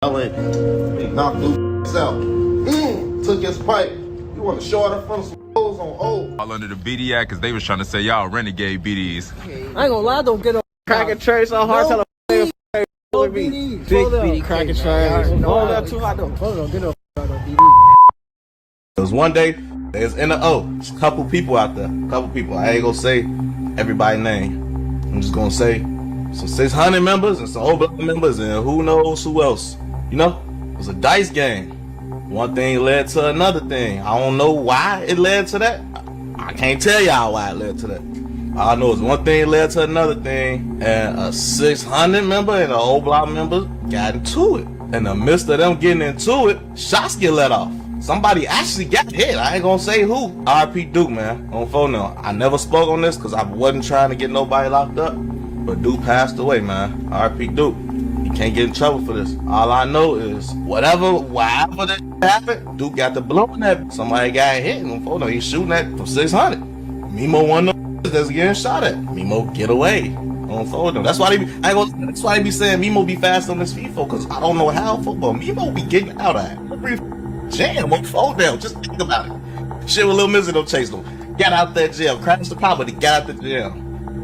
He knocked Duke out. Took his pipe. You want to show it in front of some hoes on old. All under the BD Act because they was trying to say y'all renegade BDs. I ain't gonna lie, don't get no cracking trays so hard. Tell BD. Big BD cracking trays. Hold up, too hot though. Hold on, get no BD. It was one day, there's in the O. There's a couple people out there. I ain't gonna say everybody's name. I'm just gonna say some 600 members and some old members and who knows who else. You know, it was a dice game. One thing led to another thing. I don't know why it led to that. I can't tell y'all why it led to that. All I know is one thing led to another thing, and a 600 member and an old block member got into it. In the midst of them getting into it, shots get let off. Somebody actually got hit. I ain't gonna say who. RP Duke, man. On phone now. I never spoke on this because I wasn't trying to get nobody locked up. But Duke passed away, man. RP Duke. He can't get in trouble for this. All I know is whatever that happened, Duke got the blow in that. Somebody got hit on phone now. He's shooting at from 600. Memo one of them that's getting shot at. Memo get away. On phone. That's why that's why they be saying Memo be fast on this FIFA, because I don't know how football. Memo be getting out of every jam on phone down. Just think about it. Shit with Lil Mizzy don't chase them. Got out that jail. Crashed the car, but he got out the jail.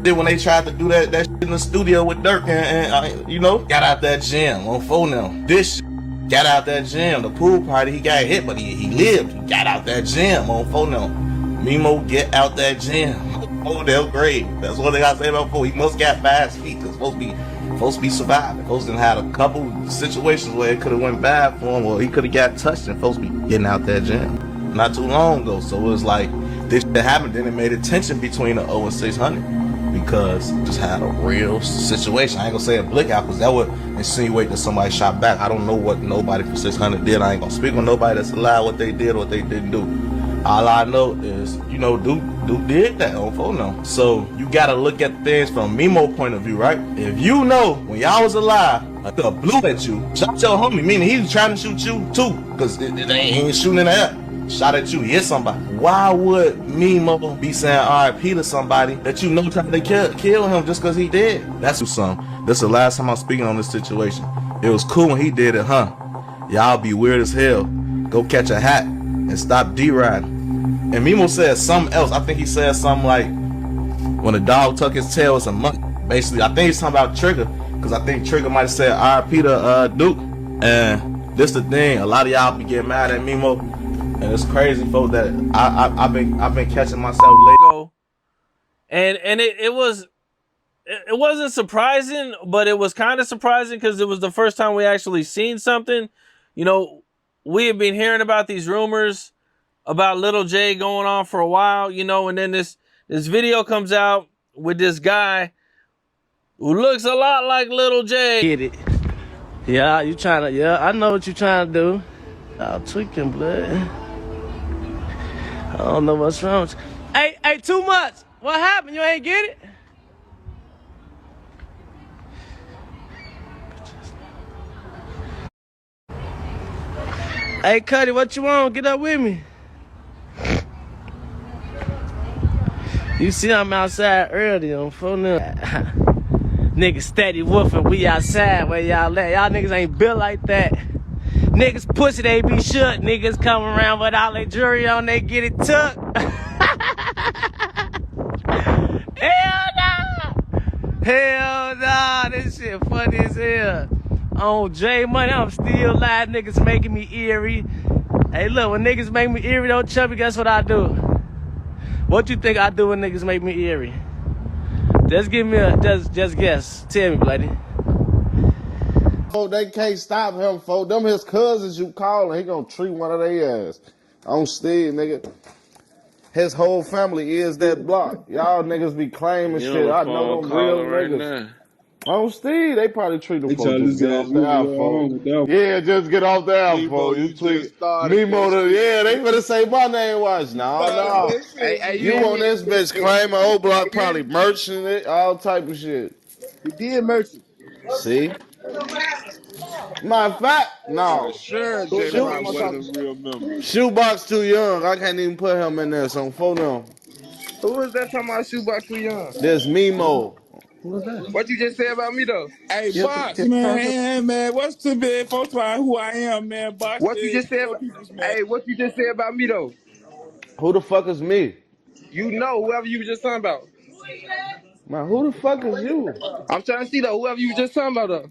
Then when they tried to do that shit in the studio with Durk and you know, got out that gym on phone now. This shit, got out that gym. The pool party, he got hit, but he lived. He got out that gym on phone now. Memo get out that gym. Oh, they're great. That's what they gotta say about 4. He must got 5 feet, cause supposed to be surviving. Folks done had a couple situations where it could have went bad for him, or he could have got touched, and folks be getting out that gym not too long ago. So it was like this shit happened, then it made a tension between the O and 600 because just had a real situation. I ain't gonna say a blick out because that would insinuate that somebody shot back. I don't know what nobody from 600 did. I ain't gonna speak on nobody that's alive, what they did, what they didn't do. All I know is, you know, Duke did that on phone now. So you gotta look at things from Memo point of view, right? If you know when y'all was alive, a blew at you, shot your homie, meaning he was trying to shoot you too, because he ain't shooting in the air. Shot at you, hit somebody. Why would Memo be saying RIP to somebody that you know tried to kill him just because he did? That's something. This is the last time I'm speaking on this situation. It was cool when he did it, huh? Y'all be weird as hell. Go catch a hat and stop D-riding. And Memo said something else. I think he said something like, when a dog tuck his tail, it's a monkey. Basically, I think he's talking about Trigger, because I think Trigger might have said RIP to Duke. And this the thing, a lot of y'all be getting mad at Memo. And it's crazy, folks, that I've been catching myself lately. And it wasn't surprising, but it was kind of surprising because it was the first time we actually seen something. You know, we have been hearing about these rumors about Lil J going on for a while, you know, and then this video comes out with this guy who looks a lot like Lil J. Get it? Yeah, you trying to? Yeah, I know what you trying to do. Y'all tweaking, blood. I don't know what's wrong with you. Hey, too much. What happened? You ain't get it? Hey, Cuddy, what you want? Get up with me. You see I'm outside early on phone now. Niggas steady woofing, we outside where y'all at. Y'all niggas ain't built like that. Niggas pussy, they be shook. Niggas come around with all their jewelry on, they get it took. Hell nah! Hell nah, this shit funny as hell. On J Money, I'm still live. Niggas making me eerie. Hey, look, when niggas make me eerie, don't chubby, guess what I do? What you think I do when niggas make me eerie? Just give me just guess. Tell me, bloody. Oh, they can't stop him, folks. Them his cousins you calling, he gonna treat one of their ass. On Steve, nigga. His whole family is that block. Y'all niggas be claiming shit. I know them real niggas. On Steve, they probably treat them folks just get off the iPhone. Yeah, just get off the iPhone. You tweet Memo, yeah, they better say my name was. No. Hey, you on this bitch claiming old block probably merching it, all type of shit. He did mercy. See? Matter of fact, no. Sure, J Rock one of the real members. Shoebox too young. I can't even put him in there. So phone him. Who is that talking about Shoebox too young? This Memo. Who was that? What you just said about me though? Hey, Box, man, what's too big for who I am, man, Box? What you just said? Hey, what you just said about me though? Who the fuck is me? You know whoever you was just talking about. Man, who the fuck is you? I'm trying to see though whoever you was just talking about though.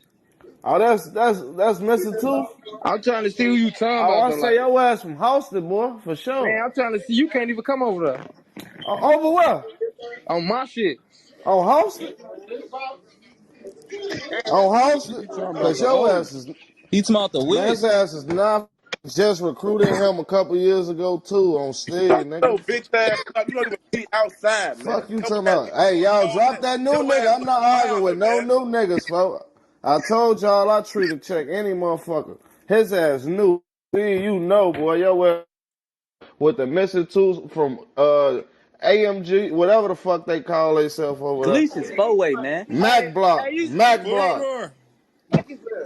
Oh, that's Mr. Tooth. I'm trying to see who you talking Oh, about I though. say Like, your ass from Houston, boy, for sure. man, I'm trying to see. You can't even come over there Over where? on my shit. On Houston? On Houston? Cause your ass is He talking about the man, wig. his ass is not just recruited him a couple years ago too on stage, Yo, nigga. bitch ass up. You don't even be outside, man. Fuck you Your talking ass about. Hey, y'all drop that new your nigga. ass I'm not arguing with wilder, no man. new niggas, folks. I told y'all I treat a check any motherfucker. His ass new. See, you know, boy, your ass with the missing tools from AMG, whatever the fuck they call themselves over there. Galicia's four-way, man. Mac block. Mac block. Sure.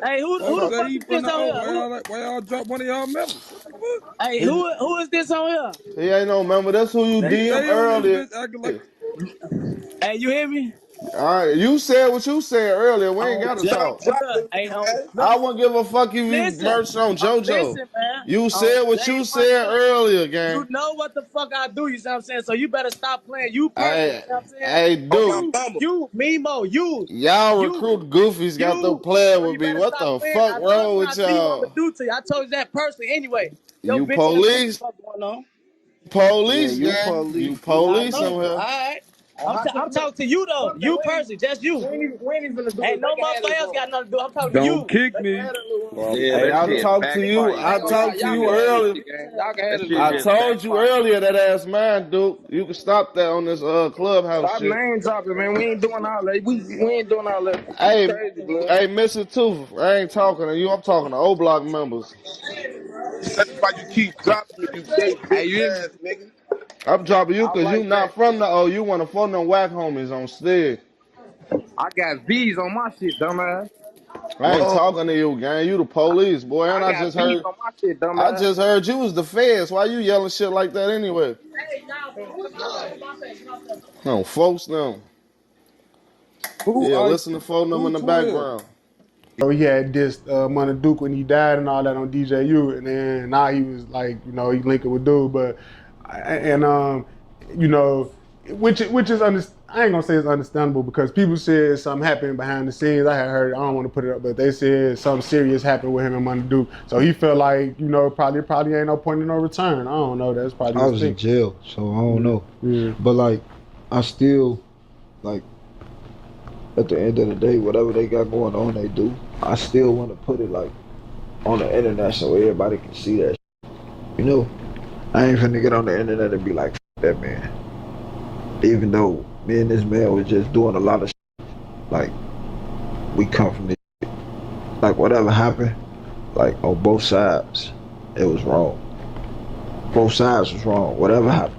Hey, who Folks the say fuck he is this from the on O. here? Why y'all drop one of y'all members? What the fuck? Hey, who is this on here? He ain't no member. That's who you He DM stay on this earlier. bitch acting like Hey, you hear me? All right, you said what you said earlier. We ain't Oh, gotta Jay, talk. Drop look, the hey, nigga, man. I wouldn't give a fuck if you listen, merged on JoJo. listen, man. You said what Jay you Money, said earlier, you gang. know what the fuck I do, you see what I'm saying? So you better stop playing. You personally, you Hey, know what I'm saying? hey, On my dude. mama. Memo, Y'all recruit goofies got them playing so with you me. better What stop the playing. fuck I told wrong you I with see what I'm gonna y'all? do to you. I told you that personally anyway. Yo, You bitch ass, what the police? fuck going on? Police, gang. You Yeah, I police know. on All here. right. I'm talking to you though. You personally, just you. Ain't no motherfucker else got nothing to do. I'm talking to don't you. kick me. Yeah, Hey, that I shit talked to backfired. you. I I ain't gonna lie, talked to y'all you can have that earlier. shit, gang. Y'all can have That that shit I little just told you backfired. earlier that ass mine, dude. You can stop that on this clubhouse Stop shit. name dropping, man. We ain't doing all that. We ain't doing all that. You Hey, crazy, blood. hey, Mr. Tooth. I ain't talking to you. I'm talking to O Block members. That's why you keep dropping me, you gay Hey, bitch you hear me? ass nigga. I'm dropping you I because you like that. not from the O. You want to phone them whack homies on stage. I got V's on my shit, dumbass. I ain't Whoa. talking to you, gang. You the police, boy. And I got V's on my shit, I dumbass. just heard you was the feds. Why you yelling shit like that anyway? No, folks, no. Who Yeah, are listen to phone them who in the 12? background. So he had dissed Munna Duke when he died and all that on DJU, and then now he was like, you know, he linking with dude, but you know, which is I ain't gonna say it's understandable because people said something happened behind the scenes. I had heard, I don't want to put it up, but they said something serious happened with him and Munna Duke. So he felt like, you know, probably ain't no point in no return. I don't know. That's probably I his was in thing. jail, so I don't know. Yeah. But like, I still like at the end of the day, whatever they got going on, they do. I still want to put it like on the internet so everybody can see that. You know, I ain't finna get on the internet and be like, F that man. Even though me and this man was just doing a lot of shit. Like, we come from this shit. Like, whatever happened, like, on both sides, it was wrong. Both sides was wrong. Whatever happened.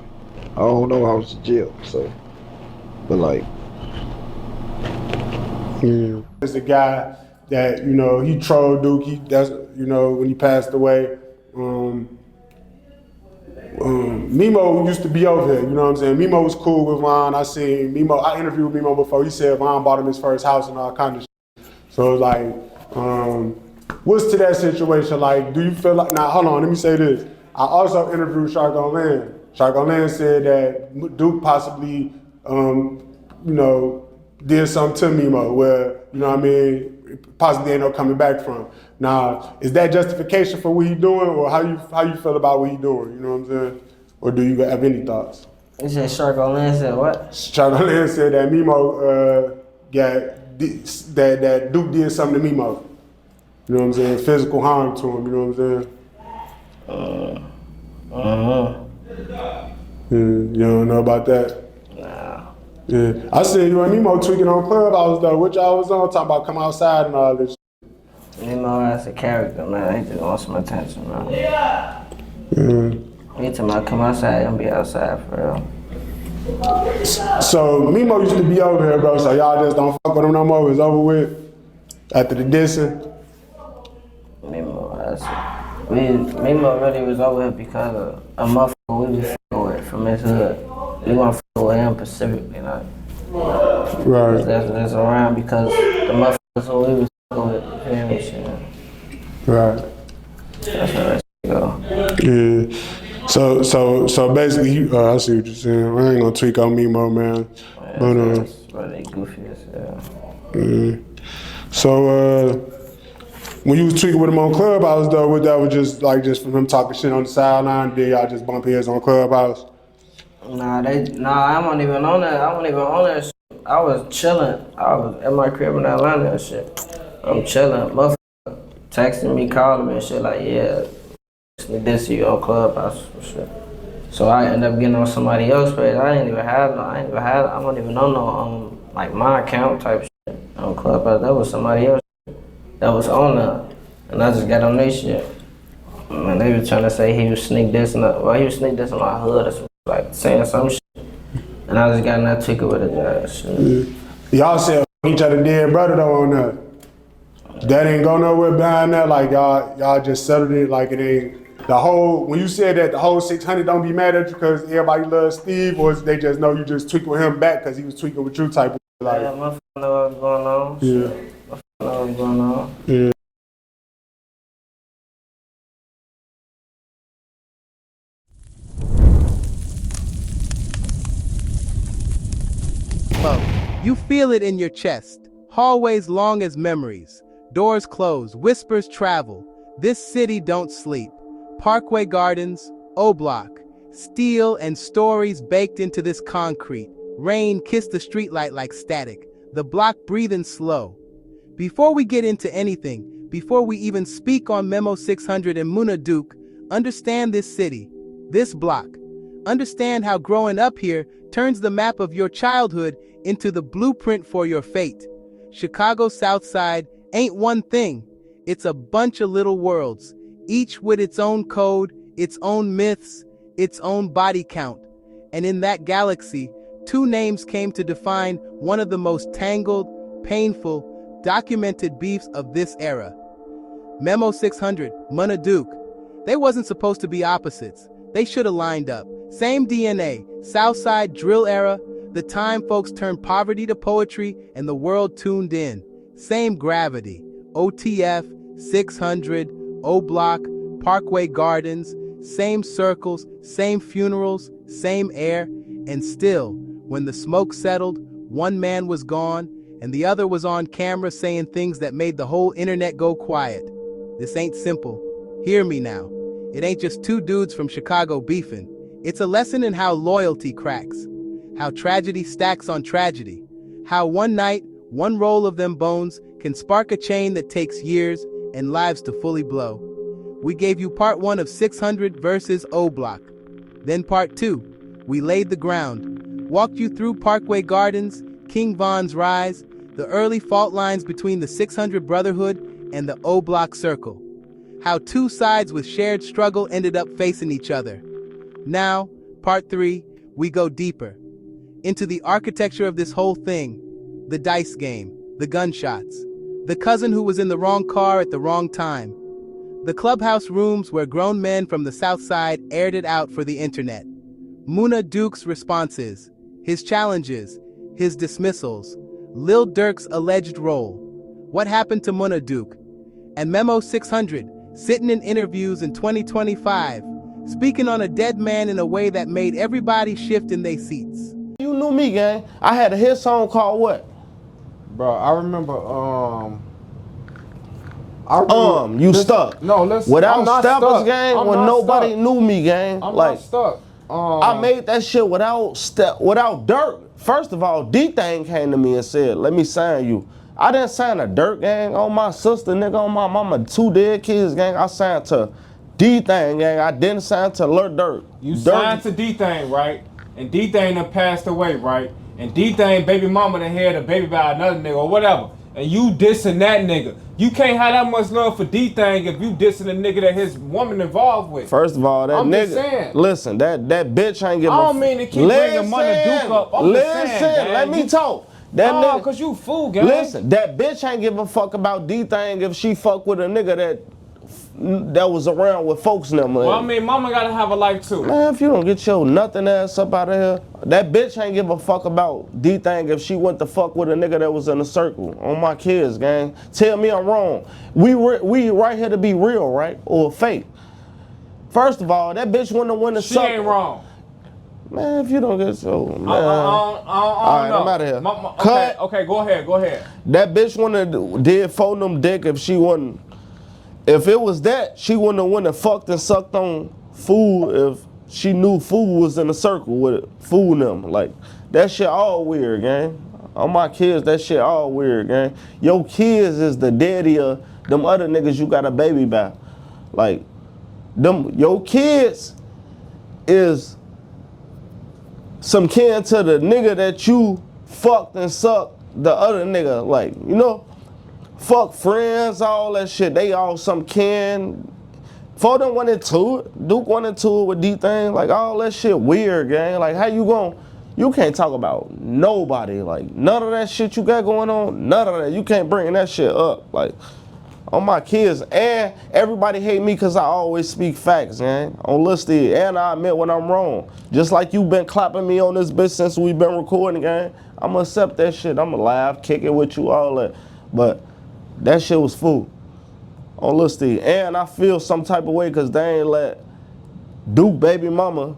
I don't know, I was in jail, so. But, like. Yeah. It's a guy that, you know, he trolled Duke. That's, you know, when he passed away. Memo used to be over here, you know what I'm saying? Memo was cool with Von. I interviewed Memo before. He said Von bought him his first house and all kind of shit. So it's like, what's to that situation? Like, do you feel like, now hold on, let me say this. I also interviewed Sharko Land. Sharko Land said that Duke possibly, you know, did something to Memo where, you know what I mean, possibly ain't no coming back from. Now, is that justification for what he doing, or how you feel about what he doing, you know what I'm saying? Or do you have any thoughts? You said Sharko Land said what? Sharko Land said that Memo that Duke did something to Memo. You know what I'm saying? Physical harm to him, you know what I'm saying? You don't know about that? Nah. Yeah. I seen you and Memo tweaking on Clubhouse though, which y'all was on, talking about come outside and all this. Memo as a character, man. He just wants some attention, man. He told me I come outside and be outside for real. So Memo used to be over here, bro. So y'all just don't fuck with him no more. It's over with after the dissing. Memo really was over here because of a motherfucker we was fucking with from his hood. We want to fuck with him specifically, like. Right. That's around because the motherfuckers who we was fucking with, you feel me? Shit. Right. That's how that shit go. Yeah. So basically, I see what you're saying. I ain't gonna tweak on Memo, man. Yeah, But that's really goofy as hell. So when you was tweaking with him on Clubhouse though, that was just from him talking shit on the sideline. Did y'all just bump heads on Clubhouse? Nah, I wasn't even on that. I wasn't even on that shit. I was chilling. I was at my crib in Atlanta and shit. I'm chilling. Motherfucker texting me, calling me and shit like, yeah, this you on Clubhouse and shit. So I ended up getting on somebody else's page. I don't even know no like my account type shit on Clubhouse. That was somebody else that was on there. And I just got on their shit. And they were trying to say he was sneak dissing. Well, he was sneak dissing my hood or something, like saying some shit. And I just got in that ticket with his ass. Shit. Y'all said each other dead brother though on that. That ain't go nowhere behind that. Like y'all just settled it. Like it ain't the whole. When you said that the whole 600 don't be mad at you because everybody loves Steve, or they just know you just tweaking with him back because he was tweaking with you type of like. Yeah, motherfucker know what's going on. Yeah. Motherfucker know what's going on. Yeah. You feel it in your chest. Hallways long as memories. Doors close, whispers travel. This city don't sleep. Parkway Gardens, O-Block. Steel and stories baked into this concrete. Rain kissed the streetlight like static. The block breathing slow. Before we get into anything, before we even speak on Memo600 and Munna Duke, understand this city, this block. Understand how growing up here turns the map of your childhood into the blueprint for your fate. Chicago's South Side ain't one thing. It's a bunch of little worlds, each with its own code, its own myths, its own body count. And in that galaxy, two names came to define one of the most tangled, painful, documented beefs of this era. Memo600, Munna Duke. They wasn't supposed to be opposites. They should have lined up. Same DNA, Southside drill era, the time folks turned poverty to poetry and the world tuned in. Same gravity, OTF, 600, O-Block, Parkway Gardens, same circles, same funerals, same air, and still, when the smoke settled, one man was gone, and the other was on camera saying things that made the whole internet go quiet. This ain't simple. Hear me now. It ain't just two dudes from Chicago beefing. It's a lesson in how loyalty cracks, how tragedy stacks on tragedy, how one night, one roll of them bones can spark a chain that takes years and lives to fully blow. We gave you part 1 of 600 versus O-Block. Then part 2, we laid the ground, walked you through Parkway Gardens, King Von's rise, the early fault lines between the 600 Brotherhood and the O-Block Circle. How two sides with shared struggle ended up facing each other. Now, part 3, we go deeper. Into the architecture of this whole thing. The dice game, the gunshots, the cousin who was in the wrong car at the wrong time. The clubhouse rooms where grown men from the South Side aired it out for the internet. Munna Duke's responses, his challenges, his dismissals, Lil Durk's alleged role. What happened to Munna Duke? And Memo600, sitting in interviews in 2025, speaking on a dead man in a way that made everybody shift in their seats. You knew me, gang. I had a hit song called what? Bro, I remember, You stuck. No, listen. Without Steppers, stuck. gang, I'm when not nobody stuck. knew me, gang. I'm like, not stuck. I made that shit without Durk. First of all, DThang came to me and said, let me sign you. I didn't sign a Durk, gang, on my sister, nigga, on my mama, 2 dead kids, gang. I signed to DThang, gang. I didn't sign to Lil Durk. You signed to DThang, right? And DThang done passed away, right? And DThang baby mama done had a baby by another nigga or whatever. And you dissing that nigga. You can't have that much love for DThang if you dissing a nigga that his woman involved with. First of all, that I'm nigga, just saying. listen, that bitch ain't give I don't mean to keep bringing Munna Duke up. I'm just saying, let me talk. That nigga, cause you fool, gang. Listen, that bitch ain't give a fuck about DThang if she fuck with a nigga that that was around with folks now, man. Well, I mean, mama gotta have a life too. Man, if you don't get your nothing ass up out of here, that bitch ain't give a fuck about DThang if she went to fuck with a nigga that was in a circle. On my kids, gang. Tell me I'm wrong. We right here to be real, right? Or fake. First of all, that bitch wouldn't have won the circle. She ain't wrong. Man, if you don't get so, man. All right, I'm out of here. Okay, go ahead. That bitch wouldn't have did phone them dick if she wasn't. If it was that, she wouldn't have went and fucked and sucked on food if she knew food was in a circle with food and them. Like, that shit all weird, gang. On my kids, that shit all weird, gang. Your kids is the daddy of them other niggas you got a baby by. Like, your kids is some kin to the nigga that you fucked and sucked the other nigga. Like, you know, fuck friends, all that shit. They all some kin. For them went into it. Duke went into it with DThang. Like, all that shit weird, gang. Like, how you gon', you can't talk about nobody. Like, none of that shit you got going on, none of that. You can't bring that shit up. Like, on my kids. And everybody hate me because I always speak facts, gang. On Listed. And I admit when I'm wrong. Just like you been clapping me on this bitch since we been recording, gang. I'ma accept that shit. I'ma laugh, kick it with you, all that. But that shit was fool. On Listed. And I feel some type of way because they ain't let Duke baby mama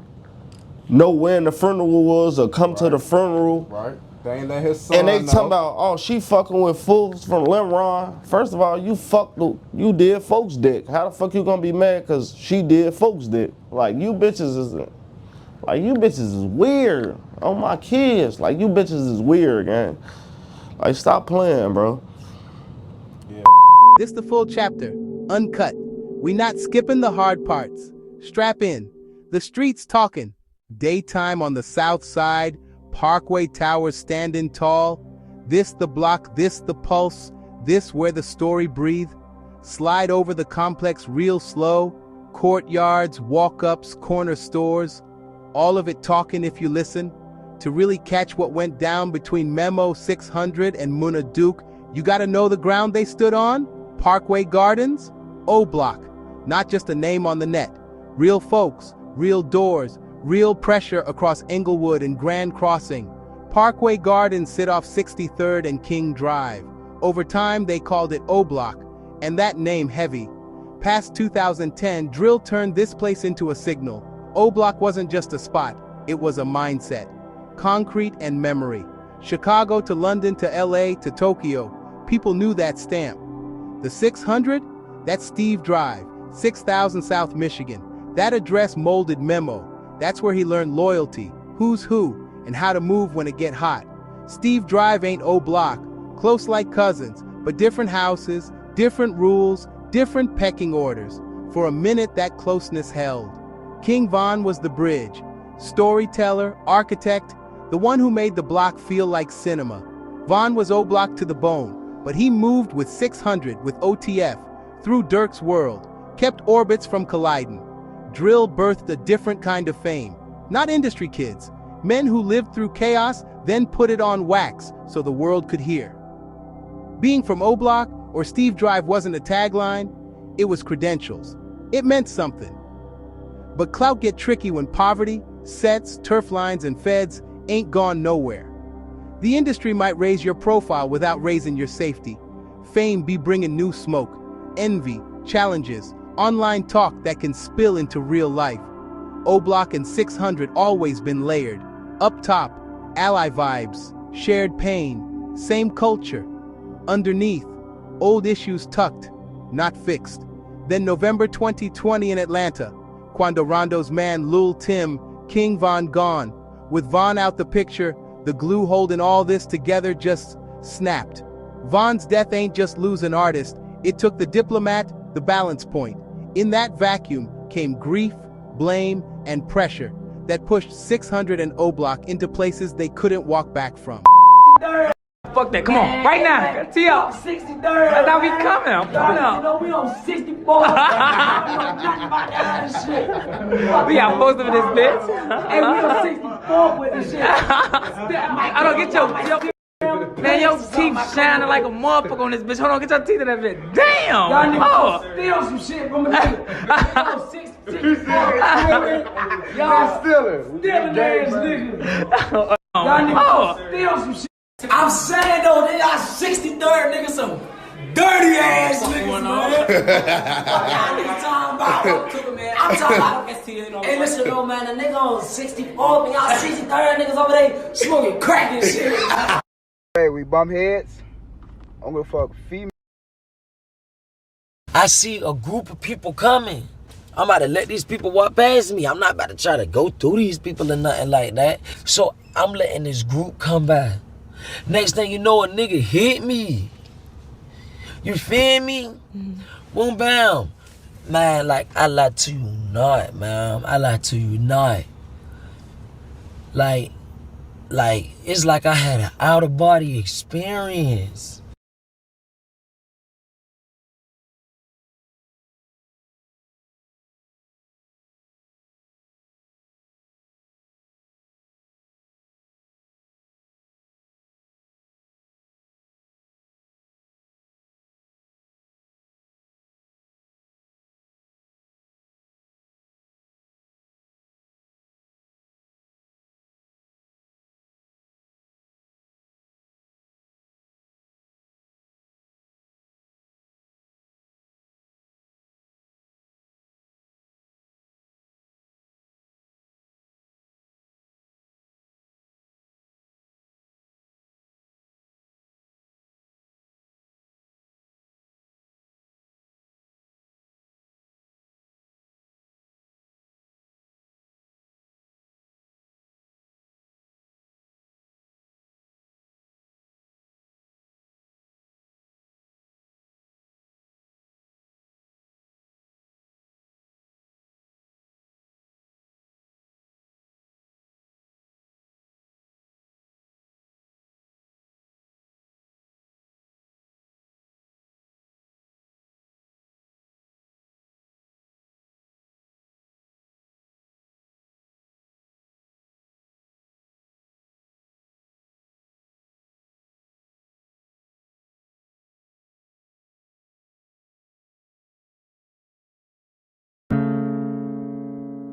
know when the funeral was or come to the funeral. Right. They ain't let his son and they know. talking about, oh, she fucking with fools from Limron. First of all, you did folks dick. How the fuck you gonna be mad because she did folks dick? Like, you bitches is weird. On my kids, like, you bitches is weird, gang. Like, stop playing, bro. Yeah. This the full chapter, uncut. We not skipping the hard parts. Strap in. The streets talking. Daytime on the south side. Parkway Towers standing tall. This the block, this the pulse, this where the story breathe. Slide over the complex real slow. Courtyards, walk-ups, corner stores. All of it talking if you listen. To really catch what went down between Memo600 and Munna Duke, you gotta know the ground they stood on. Parkway Gardens, O-Block. Not just a name on the net. Real folks, real doors, real pressure across Englewood and Grand Crossing. Parkway Gardens sit off 63rd and King Drive. Over time, they called it O-Block, and that name heavy. Past 2010, drill turned this place into a signal. O-Block wasn't just a spot, it was a mindset. Concrete and memory. Chicago to London to LA to Tokyo, people knew that stamp. The 600? That's Steve Drive, 6000 South Michigan. That address molded Memo. That's where he learned loyalty, who's who, and how to move when it get hot. Steve Drive ain't O-Block, close like cousins, but different houses, different rules, different pecking orders. For a minute that closeness held. King Von was the bridge, storyteller, architect, the one who made the block feel like cinema. Von was O-Block to the bone, but he moved with 600 with OTF, through Durk's world, kept orbits from colliding. Drill birthed a different kind of fame. Not industry kids, men who lived through chaos, then put it on wax so the world could hear. Being from O-Block or Steve Drive wasn't a tagline, it was credentials. It meant something. But clout get tricky when poverty, sets, turf lines, and feds ain't gone nowhere. The industry might raise your profile without raising your safety. Fame be bringing new smoke, envy, challenges, online talk that can spill into real life. O-Block and 600 always been layered. Up top, ally vibes, shared pain, same culture. Underneath, old issues tucked, not fixed. Then November 2020 in Atlanta, Quando Rondo's man Lil Tim, King Von gone. With Von out the picture, the glue holding all this together just snapped. Von's death ain't just lose an artist, it took the diplomat, the balance point. In that vacuum came grief, blame, and pressure that pushed 600 and O-Block into places they couldn't walk back from. Fuck that, come on, right now, tee up. 63rd. That's how we coming, I'm coming up. You know, we on 64. We got most of this bitch. Hey, we on 64 with this shit. I don't get your Man, your teeth shining like a motherfucker on this bitch. Hold on, get your teeth in that bitch. Damn! Y'all Oh. niggas steal some shit from a nigga. Y'all 6'4", y'all stealing ass niggas. Y'all niggas steal some shit. I'm saying though, they got 63rd niggas, some dirty ass niggas, man. Y'all niggas talking about, man. I'm talking about, hey, listen though, man, the nigga on 64, and y'all 63rd niggas over there smoking crack and shit. Hey, we bump heads. I'm gonna fuck female. I see a group of people coming. I'm about to let these people walk past me. I'm not about to try to go through these people or nothing like that. So I'm letting this group come by. Next thing you know, a nigga hit me. You feel me? Boom, bam. Man, like, I lie to you not, man. I lie to you not. Like, it's like I had an out-of-body experience.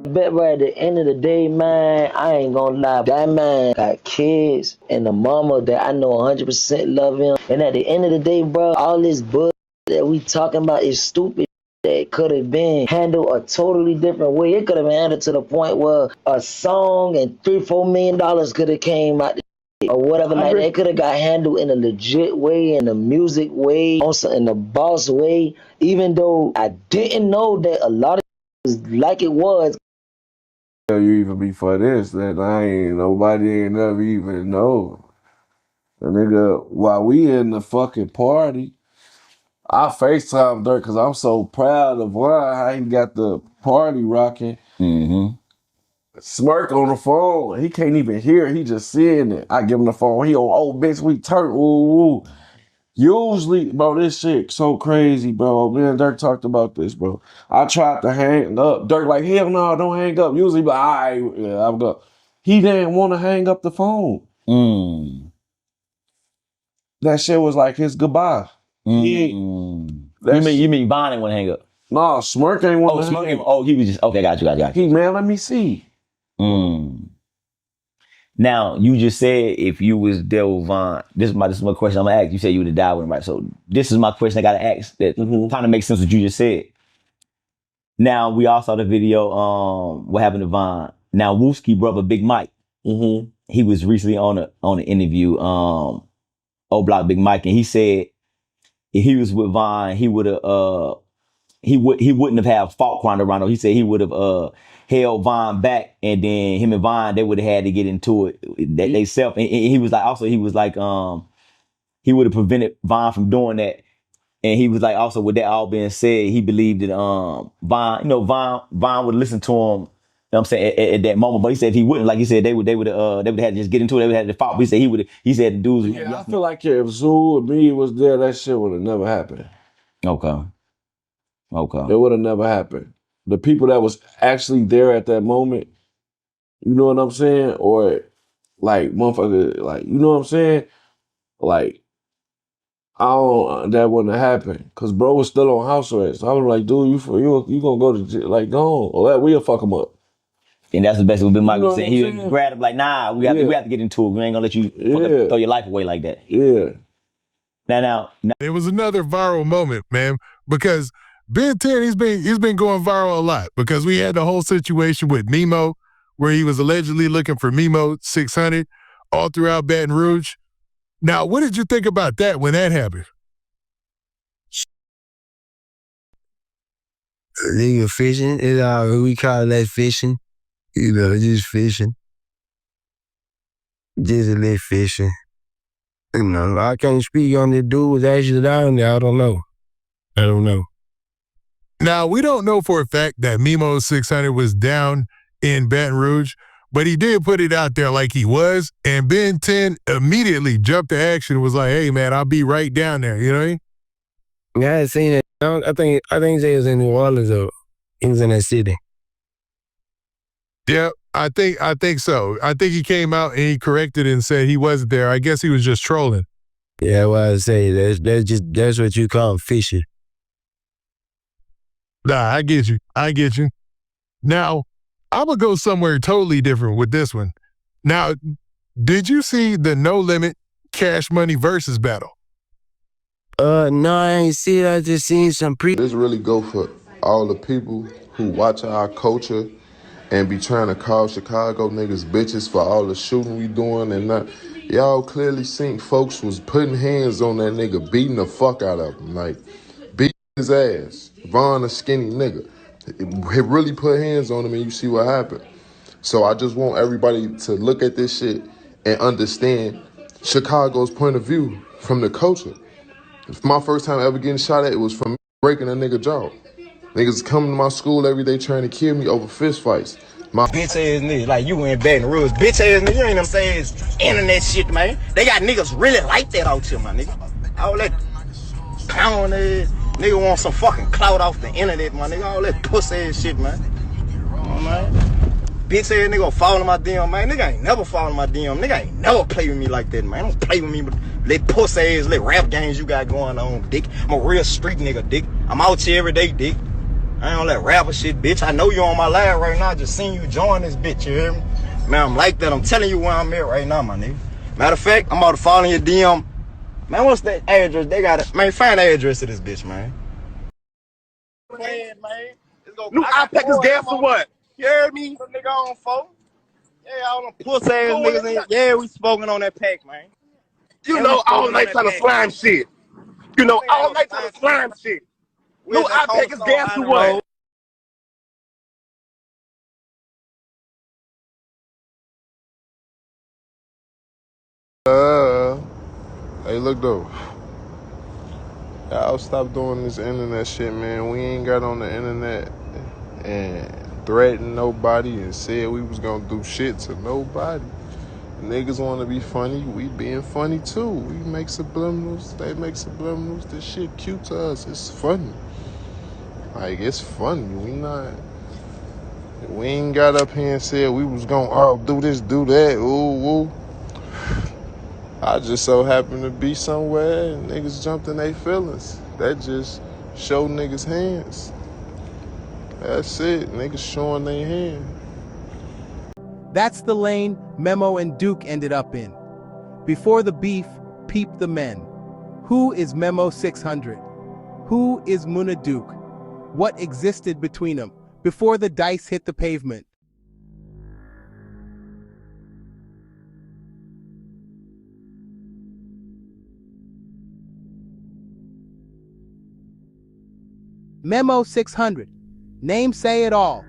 Bet right at the end of the day, man, I ain't gonna lie. That man got kids and a mama that I know 100% love him. And at the end of the day, bro, all this bull that we talking about is stupid. That could have been handled a totally different way. It could have been handled to the point where a song and $3-4 million could have came out or whatever. Like that. It could have got handled in a legit way, in a music way, also in a boss way. Even though I didn't know that a lot of it was like it was. You even before this, that nobody ain't never even know. The nigga, while we in the fucking party, I FaceTime Durk because I'm so proud of why I ain't got the party rocking. Smirk on the phone. He can't even hear it. He just seeing it. I give him the phone. He on, oh, bitch, we turn. Ooh. Usually, bro, this shit so crazy, bro. Me and Durk talked about this, bro. I tried to hang up. Durk like, hell no, don't hang up. Usually, but all right, yeah, I'm go. He didn't want to hang up the phone. That shit was like his goodbye. You mean Von ain't want to hang up? No, Smirk ain't want to hang up. Oh, he was just, okay, got you. He, man, let me see. Now, you just said if you was there with Von, this is my question I'm gonna ask. You said you would have died with him, right? So this is my question I gotta ask that kind of makes sense what you just said. Now, we all saw the video, what happened to Von. Now, Wooski brother, Big Mike, he was recently on an interview, O Block Big Mike, and he said if he was with Von, he would have, he wouldn't have had fault crime around him. He said he would have held Von back, and then him and Von, they would have had to get into it. They self, and he was like, he would have prevented Von from doing that. And he was like, also with that all being said, he believed that Von would listen to him. You know what I'm saying at that moment, but he said if he wouldn't, like he said, they would have had to just get into it. They would have had to fight. But he said the dudes. Yeah, I feel like if Zoo or me was there, that shit would have never happened. Okay. It would have never happened. The people that was actually there at that moment, you know what I'm saying? Or like motherfucker, like, you know what I'm saying? Like, that wouldn't have happened. Cause bro was still on house arrest. I was like, dude, you gonna go to jail? Like, go on. Or we'll fuck him up. And that's basically what Big Mike was saying. He saying? grabbed him like, nah, we have to get into it. We ain't gonna let you fucking throw your life away like that. Yeah. Now. It was another viral moment, man, because Ben 10, he's been going viral a lot because we had the whole situation with Memo, where he was allegedly looking for Memo600 all throughout Baton Rouge. Now, what did you think about that when that happened? Nigga fishing is we call that fishing. You know, just fishing. Just a little fishing. You know, I can't speak on the dude was actually down there. I don't know. Now, we don't know for a fact that Memo600 was down in Baton Rouge, but he did put it out there like he was, and Ben 10 immediately jumped to action and was like, hey, man, I'll be right down there, you know what I mean? Yeah, I seen it. I think he was in New Orleans, though. He was in that city. Yeah, I think so. I think he came out and he corrected it and said he wasn't there. I guess he was just trolling. Yeah, what I say, that's what you call fishing. Nah, I get you. Now, I'm going to go somewhere totally different with this one. Now, did you see the No Limit Cash Money versus battle? No, I ain't see it. I just seen some This really go for all the people who watch our culture and be trying to call Chicago niggas bitches for all the shooting we doing and not. Y'all clearly seen folks was putting hands on that nigga, beating the fuck out of him. Like, beating his ass. Von a skinny nigga. He really put hands on him and you see what happened. So I just want everybody to look at this shit and understand Chicago's point of view from the culture. My first time ever getting shot at, it was from breaking a nigga jaw. Niggas coming to my school every day trying to kill me over fist fights. My bitch ass nigga, like you in Baton Rouge. Bitch ass nigga, you ain't them saying internet shit, man. They got niggas really like that out here, my nigga. All that pound ass nigga want some fucking clout off the internet, my nigga. All that pussy ass shit, man. Oh, man. Bitch ass nigga fall in my DM, man. Nigga ain't never fall in my DM. Nigga ain't never play with me like that, man. Don't play with me with that pussy ass little rap games you got going on, dick. I'm a real street nigga, dick. I'm out here every day, dick. I don't let rapper shit, bitch. I know you on my live right now. I just seen you join this bitch, you hear me? Man, I'm like that. I'm telling you where I'm at right now, my nigga. Matter of fact, I'm about to fall in your DM. Man, what's that address? They got it. Man, find the address of this bitch, man. New iPackers gas or what? You heard me? Nigga on phone. Yeah, all them pussy ass niggas in. Yeah, we smoking on that pack, man. You know all night trying to slime shit. You know all night trying to slime shit. New iPackers gas or what? Hey, look though. Y'all stop doing this internet shit, man. We ain't got on the internet and threatened nobody and said we was gonna do shit to nobody. Niggas wanna be funny, we being funny too. We make subliminals, they make subliminals. This shit cute to us. It's funny. Like, it's funny. We ain't got up here and said we was gonna do this, do that. Ooh, ooh. I just so happened to be somewhere and niggas jumped in their feelings. That just show niggas hands. That's it. Niggas showing their hand. That's the lane Memo and Duke ended up in. Before the beef, peep the men. Who is Memo600? Who is Munna Duke? What existed between them before the dice hit the pavement? Memo600. Name say it all.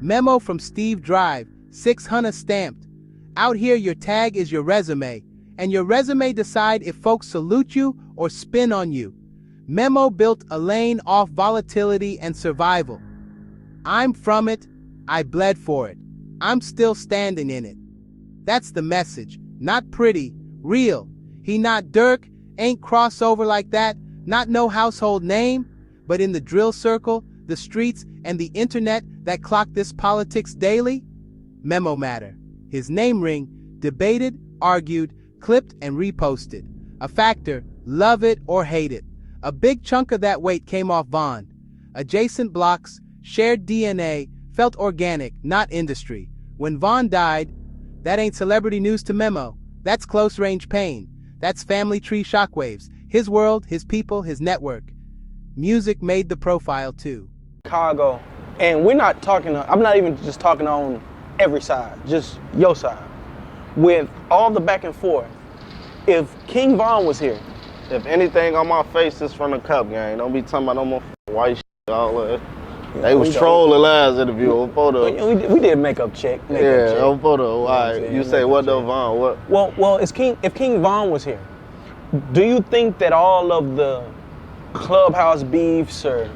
Memo from Steve Drive, 600 stamped. Out here your tag is your resume, and your resume decide if folks salute you or spin on you. Memo built a lane off volatility and survival. I'm from it, I bled for it. I'm still standing in it. That's the message. Not pretty, real. He not Durk, ain't crossover like that, not no household name. But in the drill circle, the streets, and the internet that clock this politics daily, Memo matter. His name ring, debated, argued, clipped, and reposted. A factor, love it or hate it. A big chunk of that weight came off Von. Adjacent blocks, shared DNA, felt organic, not industry. When Von died, that ain't celebrity news to Memo. That's close-range pain. That's family tree shockwaves. His world, his people, his network. Music made the profile too. Chicago, and we're not talking, I'm not even just talking on every side, just your side. With all the back and forth, if King Von was here, if anything on my face is from the Cup gang, don't be talking about no more white shit, all that. They was trolling last interview on photo. We did makeup check. On photo. All right. You say what though, Von? What? Well, if King Von was here, do you think that all of the Clubhouse beefs or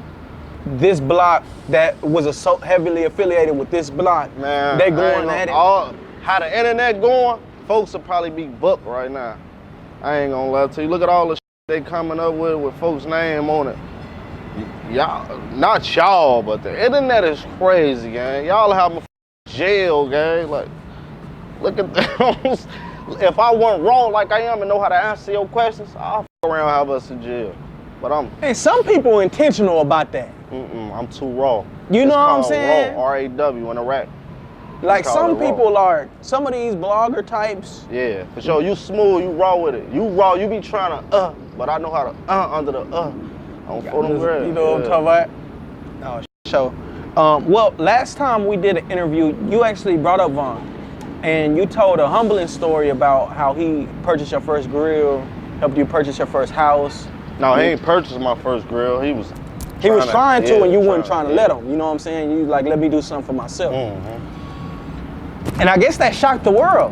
this block that was so heavily affiliated with this block, man, they going at it? How the internet going, folks will probably be booked right now. I ain't gonna lie to you. Look at all the shit they coming up with folks' name on it. Y'all, not y'all, but the internet is crazy, gang. Y'all have a jail, gang. Like, look at those. If I weren't wrong like I am and know how to answer your questions, I'll around have us in jail. But And some people are intentional about that. I'm too raw. You know what I'm saying? Raw, R-A-W in a rap. Like some people are, some of these blogger types. Yeah, for sure. You smooth, you raw with it. You raw, you be trying to but I know how to under the on photo. You know what I'm talking about? Oh, sure. Well, last time we did an interview, you actually brought up Von, and you told a humbling story about how he purchased your first grill, helped you purchase your first house. No, he ain't purchased my first grill. He was trying to, and you weren't trying to let him. You know what I'm saying? You like, let me do something for myself. And I guess that shocked the world.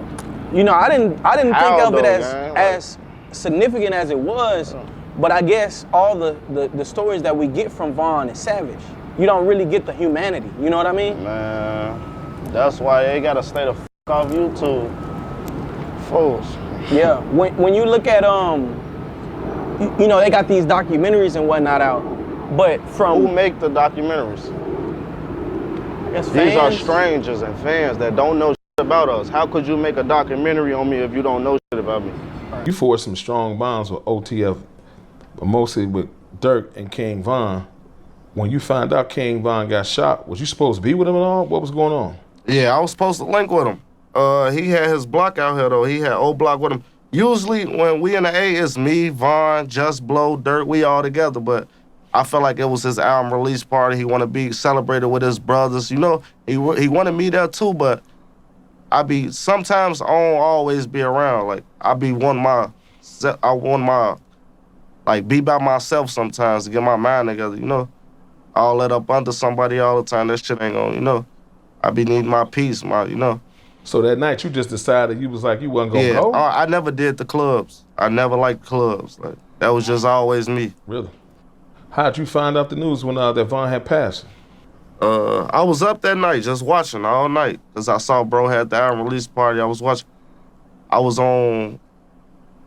You know, I didn't think of it as significant as it was, but I guess all the stories that we get from Von is savage. You don't really get the humanity. You know what I mean? Man, that's why they gotta stay the fuck off YouTube. Fools. Yeah. When you look at you know, they got these documentaries and whatnot out, but from who make the documentaries? I guess these are fans. strangers and fans that don't know shit about us. How could you make a documentary on me if you don't know shit about me? You forged some strong bonds with OTF, but mostly with Durk and King Von. When you find out King Von got shot, was you supposed to be with him at all? What was going on? Yeah, I was supposed to link with him. He had his block out here though. He had old block with him. Usually when we in the A, it's me, Von, Just Blow, Durk, we all together. But I felt like it was his album release party. He want to be celebrated with his brothers. You know, he wanted me there too, but sometimes I don't always be around. Like I want my like be by myself sometimes to get my mind together, you know. All let up under somebody all the time, that shit ain't gonna, you know. I be needing my peace, you know. So that night you just decided you was like you wasn't gonna go? I never did the clubs. I never liked clubs. Like that was just always me. Really? How'd you find out the news when that Von had passed? I was up that night just watching all night because I saw bro had the album release party. I was watching. I was on.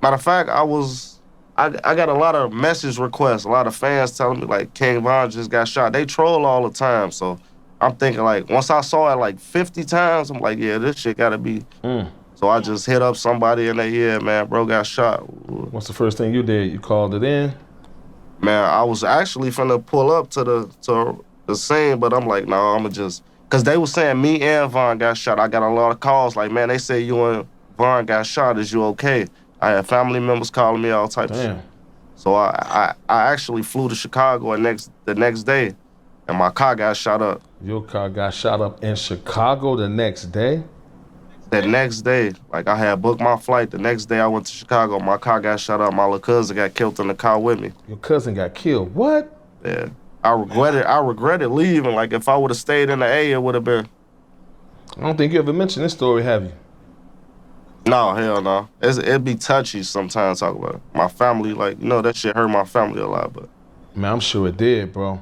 Matter of fact, I got a lot of message requests, a lot of fans telling me like King Von just got shot. They troll all the time, so I'm thinking like once I saw it like 50 times, I'm like, yeah, this shit gotta be. So I just hit up somebody and they, yeah, man, bro got shot. What's the first thing you did? You called it in? Man, I was actually finna pull up to the scene, but I'm like, no, I'ma just, cause they was saying me and Von got shot. I got a lot of calls like, man, they say you and Von got shot. Is you okay? I had family members calling me all types of shit. So I actually flew to Chicago the next day, and my car got shot up. Your car got shot up in Chicago the next day? The next day, like I had booked my flight. The next day I went to Chicago, my car got shot up. My little cousin got killed in the car with me. Your cousin got killed? What? Yeah. I regretted leaving. Like if I would have stayed in the A, it would have been. I don't think you ever mentioned this story, have you? No, hell no. It'd be touchy sometimes talking about it. My family, like, you know, that shit hurt my family a lot, but. Man, I'm sure it did, bro.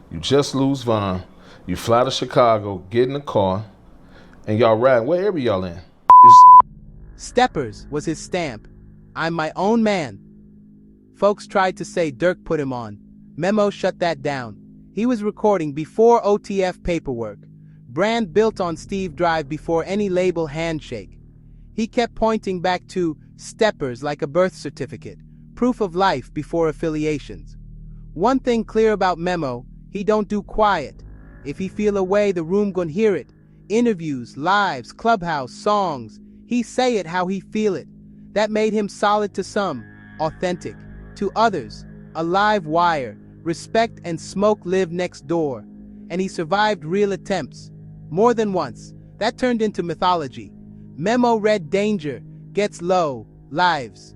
You just lose Von. You fly to Chicago, get in the car, and y'all riding. What area y'all in? Steppers was his stamp. I'm my own man. Folks tried to say Durk put him on. Memo shut that down. He was recording before OTF paperwork. Brand built on Steve Drive before any label handshake. He kept pointing back to steppers like a birth certificate, proof of life before affiliations. One thing clear about Memo, he don't do quiet. If he feel a way, the room gon' hear it. Interviews, lives, Clubhouse, songs, he say it how he feel it. That made him solid to some, authentic. To others, a live wire, respect and smoke live next door. And he survived real attempts. More than once, that turned into mythology. Memo read danger, gets low, lives.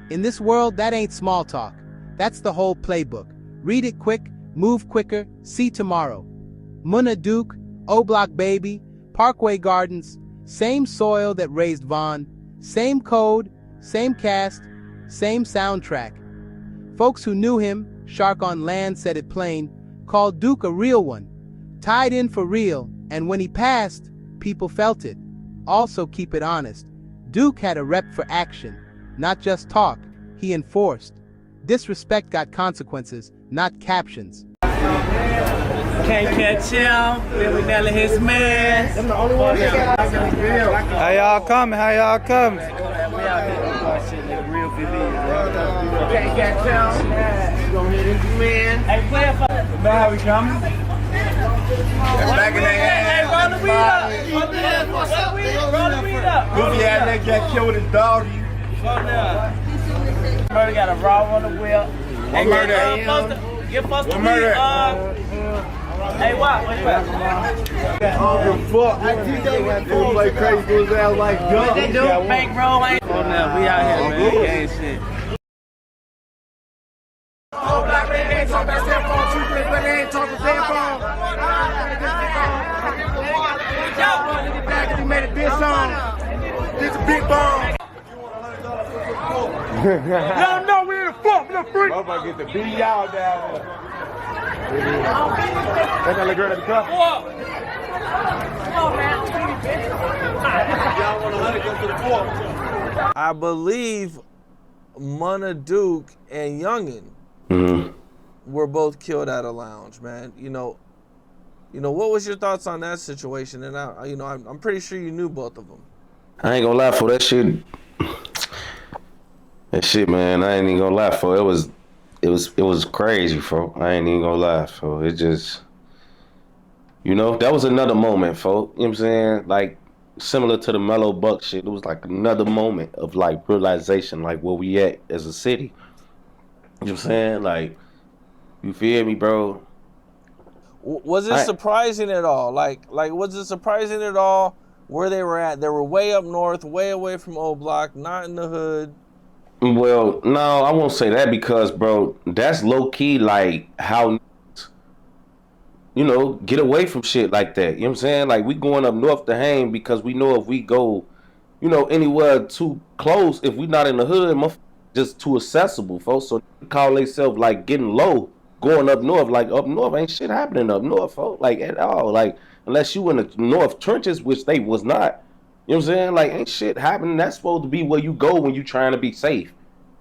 In this world, that ain't small talk. That's the whole playbook. Read it quick, move quicker, see tomorrow. Munna Duke, O-Block Baby, Parkway Gardens, same soil that raised Von, same code, same cast, same soundtrack. Folks who knew him, Shark on Land said it plain, called Duke a real one. Tied in for real, and when he passed, people felt it. Also keep it honest, Duke had a rep for action, not just talk, he enforced. Disrespect got consequences, not captions. Can't catch him, then we nail his man. How y'all coming? How y'all coming? We out here doing shit like real believe. Can't catch him, you gonna hit his man. Hey, play it for know how we coming? Back in the hand. Hey, roll the weed up. Roll the weed up. Goofy ass nigga got killed with his dog. Murder got a raw on the wheel. What murder? Get supposed to be, hey, what? What you at? Fuck. DThang like crazy, do his ass like Duck. What they do? Bankroll ain't. Oh, no, we out here, man. We ain't shit. Oh, black man ain't talking about cell phone. Two big men ain't talking cell phone. He made a diss song. This a big bomb. Y'all know we in the fuck, we the freak. I'm about to get the beat y'all down there. That's that little girl at the cup. Come on, man. Y'all want to let it go to the floor. I believe Munna Duke and Youngin were both killed at a lounge, man. You know, what was your thoughts on that situation? And I'm pretty sure you knew both of them. I ain't gonna lie for that shit. That shit, man, I ain't even gonna lie for it was crazy, folks. I ain't even gonna lie for it. Just, that was another moment, folks. You know what I'm saying? Like, similar to the Mellow Buck shit, it was like another moment of like realization, like where we at as a city. You know what I'm saying? Like, you feel me, bro? Was it surprising at all? Like, was it surprising at all where they were at? They were way up north, way away from O-Block, not in the hood. Well, no, I won't say that because, bro, that's low-key like how, get away from shit like that. You know what I'm saying? Like, we going up north to hang because we know if we go, anywhere too close, if we not in the hood, just too accessible, folks. So they call themselves, like, getting low, going up north. Like, up north ain't shit happening up north, folks. Like, at all. Like, unless you in the north trenches, which they was not. You know what I'm saying? Like, ain't shit happening. That's supposed to be where you go when you trying to be safe.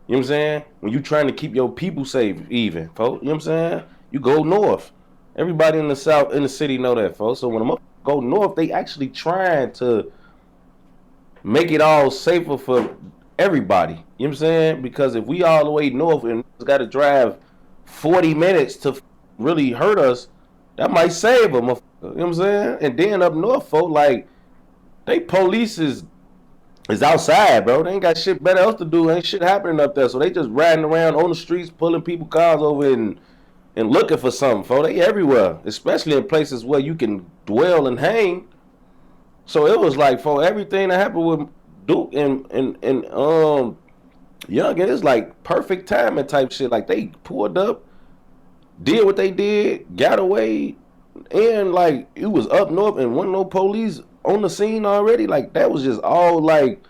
You know what I'm saying? When you trying to keep your people safe even, folks. You know what I'm saying? You go north. Everybody in the south, in the city know that, folks. So when them go north, they actually trying to make it all safer for everybody. You know what I'm saying? Because if we all the way north and got to drive 40 minutes to really hurt us, that might save them. You know what I'm saying? And then up north, folks, like, they police is outside, bro. They ain't got shit better else to do. Ain't shit happening up there. So they just riding around on the streets, pulling people cars over and looking for something, folks. They everywhere, especially in places where you can dwell and hang. So it was like, for everything that happened with Duke and Youngin, it's like perfect timing type shit. Like, they pulled up, did what they did, got away, and like, it was up north and wasn't no police on the scene already. Like, that was just all like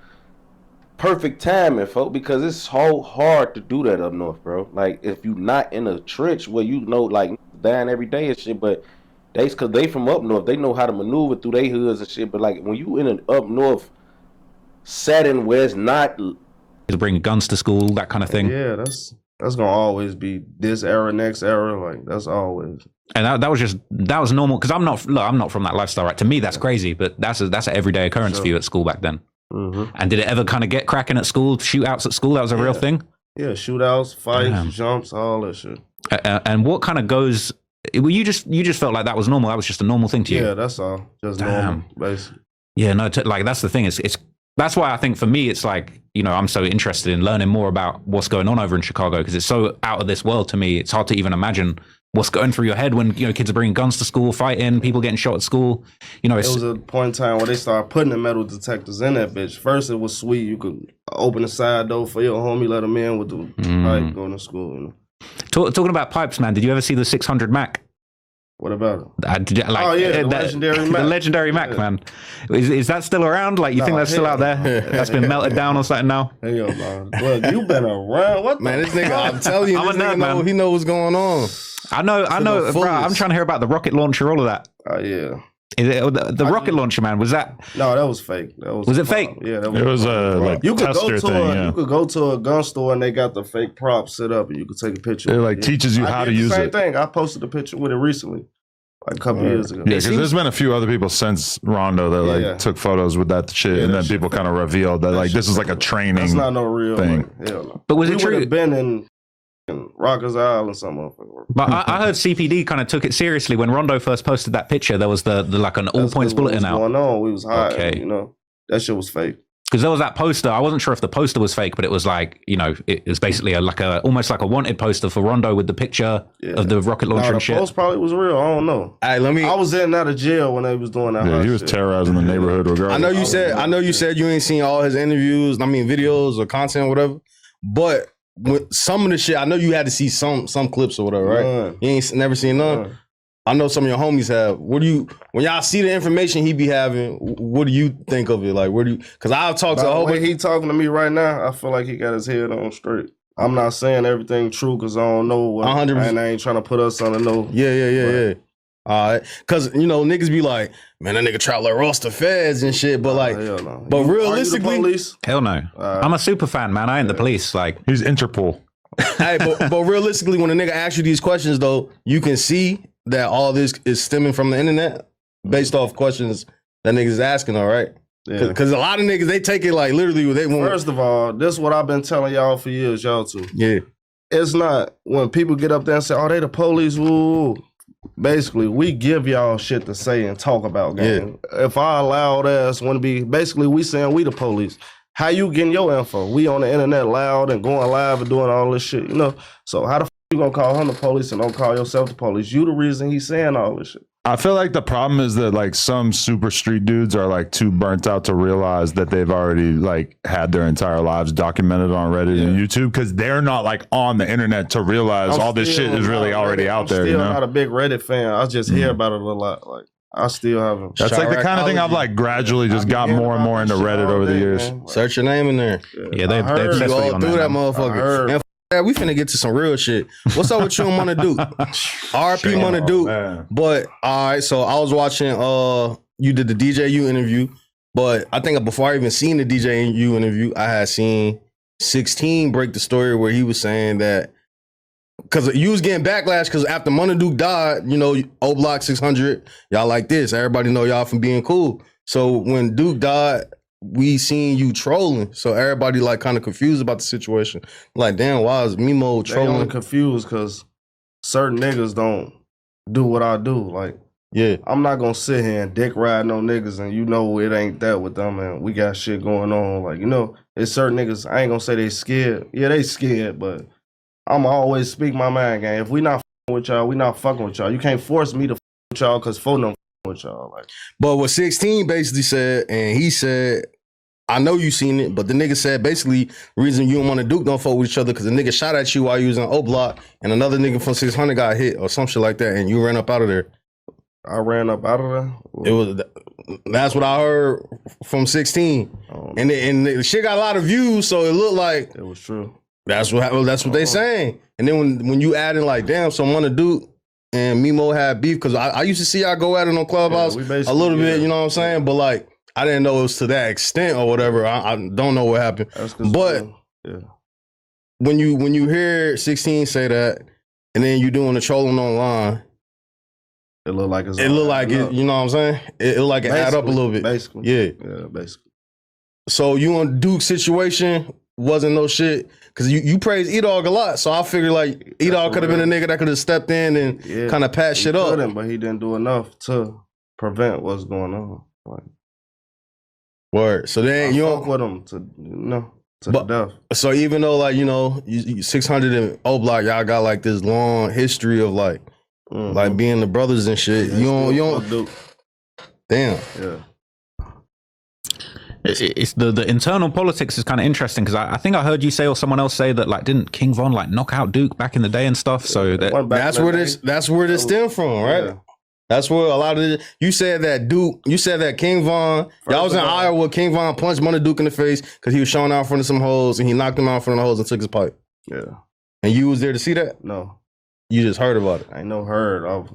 perfect timing, folks, because it's so hard to do that up north, bro. Like, if you not in a trench where like dying every day and shit, but cause they from up north, they know how to maneuver through their hoods and shit. But like, when you in an up north setting where it's not to bring guns to school, that kind of thing. Yeah, that's gonna always be this era, next era. Like, that's always. And that was normal, because I'm not from that lifestyle, right? To me, that's crazy, but that's an everyday occurrence for you at school back then. And did it ever kind of get cracking at school? Shootouts at school? That was a real thing? Yeah, shootouts, fights, jumps, all that shit. And what kind of goes... Well, you just felt like that was normal. That was just a normal thing to you. Yeah, that's all. Just normal, basically. Yeah, no, like that's the thing. It's that's why I think for me, it's like, you know, I'm so interested in learning more about what's going on over in Chicago because it's so out of this world to me. It's hard to even imagine what's going through your head when, you know, kids are bringing guns to school, fighting, people getting shot at school. You know, it was a point in time where they started putting the metal detectors in that bitch. First, it was sweet. You could open the side door for your homie, let him in with the pipe going to school. You know? Talking about pipes, man, did you ever see the 600 Mac? What about it? The legendary Mac. The legendary Mac, man. Is that still around? Like, you think that's still out there? That's been melted down or something now? Hell no. Look, you been around. What man, this nigga, I'm telling you, I'm this nigga he know what's going on. I know, bro. I'm trying to hear about the rocket launcher, all of that. Oh, yeah. Is it, the rocket launcher, man, was that? No, that was fake. Was it fake? Yeah, that it was a like you could tester go to thing. You could go to a gun store and they got the fake props set up and you could take a picture. It like teaches you how to use Same it. thing. I posted a picture with it recently, like a couple years ago. Yeah, because there's been a few other people since Rondo that like took photos with that shit, and then people kind of revealed that like this is like a training. That's not no real thing. Like, hell no. But was we it true? would have been in Rikers Isle or something. But I heard CPD kind of took it seriously when Rondo first posted that picture. There was the like an all points bulletin out. Going on, we was high. Okay, you know that shit was fake. Because there was that poster. I wasn't sure if the poster was fake, but it was like, you know, it was basically almost like a wanted poster for Rondo with the picture of the rocket launcher and shit. The post probably was real. I don't know. Hey, I was in and out of jail when they was doing that. Yeah, he was terrorizing the neighborhood regardless. I know you said you ain't seen all his interviews. I mean, videos or content or whatever. But with some of the shit, I know you had to see some clips or whatever, right? You ain't never seen none. I know some of your homies have. When y'all see the information he be having, what do you think of it? Like, because I've talked to a whole bunch. He talking to me right now, I feel like he got his head on straight. I'm not saying everything true because I don't know what. 100%. And I ain't trying to put us on the no. Yeah. All right, because you know niggas be like, man, that nigga tried like Ross the Feds and shit, but like, but realistically, hell no. I'm a super fan, man. I ain't the police. Like, he's Interpol. Hey, but realistically, when a nigga asks you these questions, though, you can see that all this is stemming from the internet based off questions that niggas is asking, all right? Because a lot of niggas, they take it like literally what they want. First of all, this is what I've been telling y'all for years, y'all too. Yeah. It's not when people get up there and say, oh, they the police, woo. Basically, we give y'all shit to say and talk about, gang. Yeah. If our loud ass want to be, basically, we saying we the police. How you getting your info? We on the internet loud and going live and doing all this shit, you know? So how the f you gonna call him the police and don't call yourself the police? You the reason he's saying all this shit. I feel like the problem is that like some super street dudes are like too burnt out to realize that they've already like had their entire lives documented on Reddit and YouTube because they're not like on the internet to realize all this shit is really already out there. I'm you still know? not a big Reddit fan. I just hear about it a lot. Like I still haven't. That's like the kind of thing I've like gradually just got more and more into Reddit over the years. Search your name in there. Yeah, they've you all through that motherfucker. And that, we finna get to some real shit. What's up with you and Munna Duke? RP Munna Duke. But all right, so I was watching you did the DJU interview, but I think before I even seen the DJU interview, I had seen 16 break the story where he was saying that because you was getting backlash because after Munna Duke died, you know, O Block 600, y'all like this. Everybody know y'all from being cool. So when Duke died, we seen you trolling, so everybody like kind of confused about the situation. Like, damn, why is Memo trolling? They only confused because certain niggas don't do what I do. Like, I'm not gonna sit here and dick ride no niggas, and you know it ain't that with them, and we got shit going on. Like, you know, it's certain niggas. I ain't gonna say they scared. Yeah, they scared, but I'm always speak my mind, gang. If we not fucking with y'all, we not fucking with y'all. You can't force me to fuck with y'all because phone them with y'all. Like, but what 16 basically said, and he said, I know you seen it, but the nigga said basically the reason you and Munna Duke don't fuck with each other because the nigga shot at you while you was in O Block and another nigga from 600 got hit or some shit like that, and you ran up out of there. I ran up out of there? That's what I heard from 16. And the shit got a lot of views, so it looked like it was true. That's what they saying. And then when you add in like, damn, so Munna Duke and Memo had beef, because I used to see y'all go at it on Clubhouse a little bit, you know what I'm saying? But like, I didn't know it was to that extent or whatever. I don't know what happened. But when you hear 16 say that, and then you doing the trolling online, it look like it, you know what I'm saying? It look like it add up a little bit. Basically. Yeah, basically. So you and Duke situation wasn't no shit. Cause you praise E-Dog a lot. So I figured like E-Dog could have been a nigga that could have stepped in and kind of patched shit up. But he didn't do enough to prevent what's going on. Like, word. So then you fuck with him to the death. So even though like, you 600 and O-Block, y'all got like this long history of like being the brothers and shit. You don't damn. Yeah. It's the internal politics is kind of interesting because I think I heard you say or someone else say that like didn't King Von like knock out Duke back in the day and stuff. So that's where this stemmed from, right? Yeah. That's where a lot of it. You said that King Von, y'all was in Iowa. King Von punched Munna Duke in the face because he was showing out in front of some hoes and he knocked him out in front of the hoes and took his pipe. Yeah. And you was there to see that? No. You just heard about it. I ain't heard. I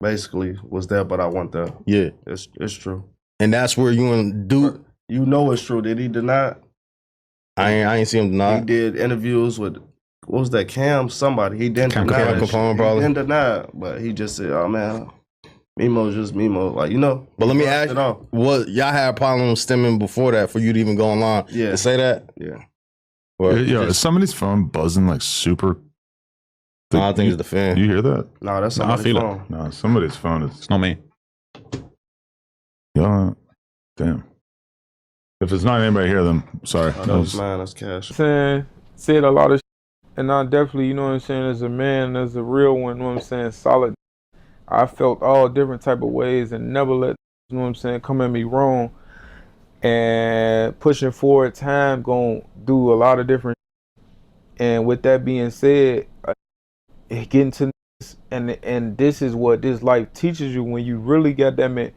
basically was there, but I wasn't there. Yeah. It's true. And that's where you and Duke. You know it's true. Did he deny it? I ain't see him deny it. He did interviews with, what was that, Cam? Somebody. He didn't deny it. Capone, probably. He didn't deny it, but he just said, oh man, Memo's just Memo. Like, But let me ask you, what y'all had problems stemming before that for you to even go online to say that? Yeah. Is somebody's phone buzzing like super? I think it's the fan. You hear that? No, that's somebody's phone. No, somebody's phone. It's not me. Yeah. Damn. If it's not anybody here, then sorry. Oh, that was mine. That's Cash. Said a lot of shit, and I definitely, as a man, as a real one, solid. I felt all different type of ways and never let, come at me wrong. And pushing forward time, gonna do a lot of different shit. And with that being said, getting to this, and this is what this life teaches you when you really got them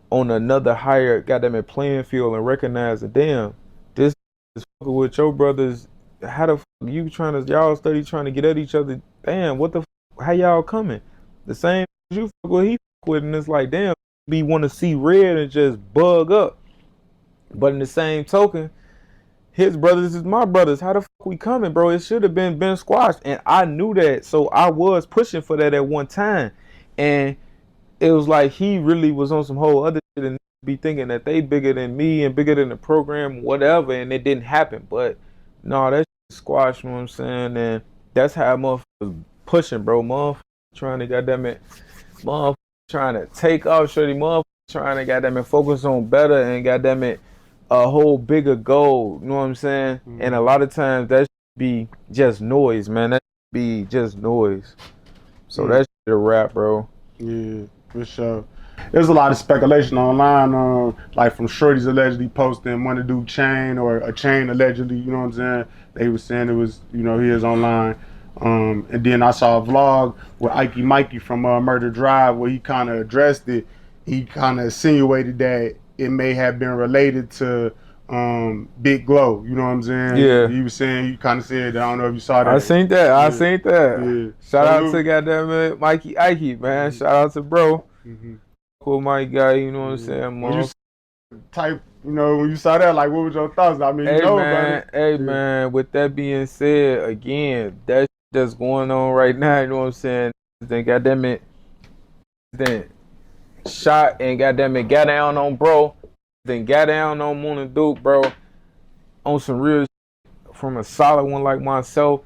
on another higher goddamn playing field and recognize that damn, this is fucking with your brothers. How the fuck you y'all study trying to get at each other? Damn, what the fuck, how y'all coming? The same you fuck with, he fuck with, and it's like damn, we want to see red and just bug up. But in the same token, his brothers is my brothers. How the fuck we coming, bro? It should have been squashed, and I knew that, so I was pushing for that at one time, and it was like he really was on some whole other shit and be thinking that they bigger than me and bigger than the program, whatever, and it didn't happen. But no, that shit squashed, you know what I'm saying? And that's how motherfuckers pushing, bro. Motherfuckers trying to motherfuckers trying to take off, shorty. Motherfuckers trying to focus on better and a whole bigger goal, you know what I'm saying? Mm-hmm. And a lot of times that should be just noise, man. That should be just noise. So that shit a rap, bro. Yeah. For sure. There's a lot of speculation online, like from shorties allegedly posting Munna Duke chain or a chain allegedly, you know what I'm saying? They were saying it was, he is online. And then I saw a vlog with Ike Mikey from Murder Drive where he kind of addressed it. He kind of insinuated that it may have been related to Big Glow, you know what I'm saying? Yeah. He was saying, he kind of said, I don't know if you saw that. I seen that. Yeah. I seen that. Yeah. Shout out to goddamn Mikey Ike, man. Shout out to bro. Cool Mike guy, you know what I'm saying? When when you saw that, like, what was your thoughts? I mean, man, with that being said, again, that that's going on right now, you know what I'm saying? Then goddamn it, then shot and goddamn it, got down on bro. Then got down on Munna Duke, bro, on some real shit from a solid one like myself.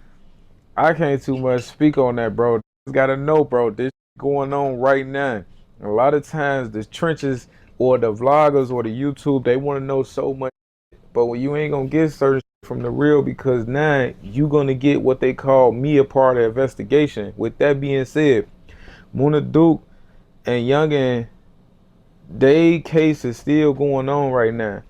I can't too much speak on that, bro. You gotta know, bro, this going on right now. A lot of times the trenches or the vloggers or the YouTube, they want to know so much, but when you ain't gonna get certain shit from the real, because now you gonna get what they call me a part of the investigation. With that being said, Munna Duke and Youngin, they case is still going on right now.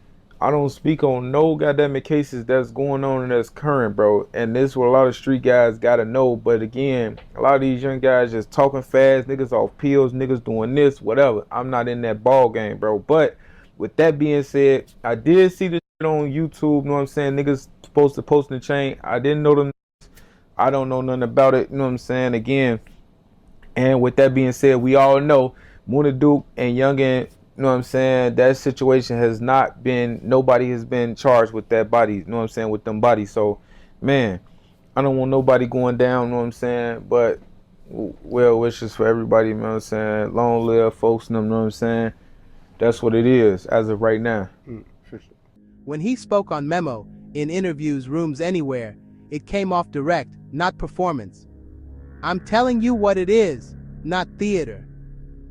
I don't speak on no goddamn cases that's going on and that's current, bro. And this is what a lot of street guys gotta know. But again, a lot of these young guys just talking fast, niggas off pills, niggas doing this, whatever. I'm not in that ball game, bro. But with that being said, I did see this shit on YouTube, you know what I'm saying? Niggas supposed to post in the chain. I didn't know them. I don't know nothing about it, you know what I'm saying? Again, and with that being said, we all know Munna Duke and Youngin, you know what I'm saying, that situation has not been, nobody has been charged with that body, you know what I'm saying, with them bodies. So, man, I don't want nobody going down, you know what I'm saying, but well wishes for everybody, you know what I'm saying, long live folks, you know what I'm saying, that's what it is as of right now. For sure. When he spoke on Memo, in interviews, rooms, anywhere, it came off direct, not performance. I'm telling you what it is, not theater.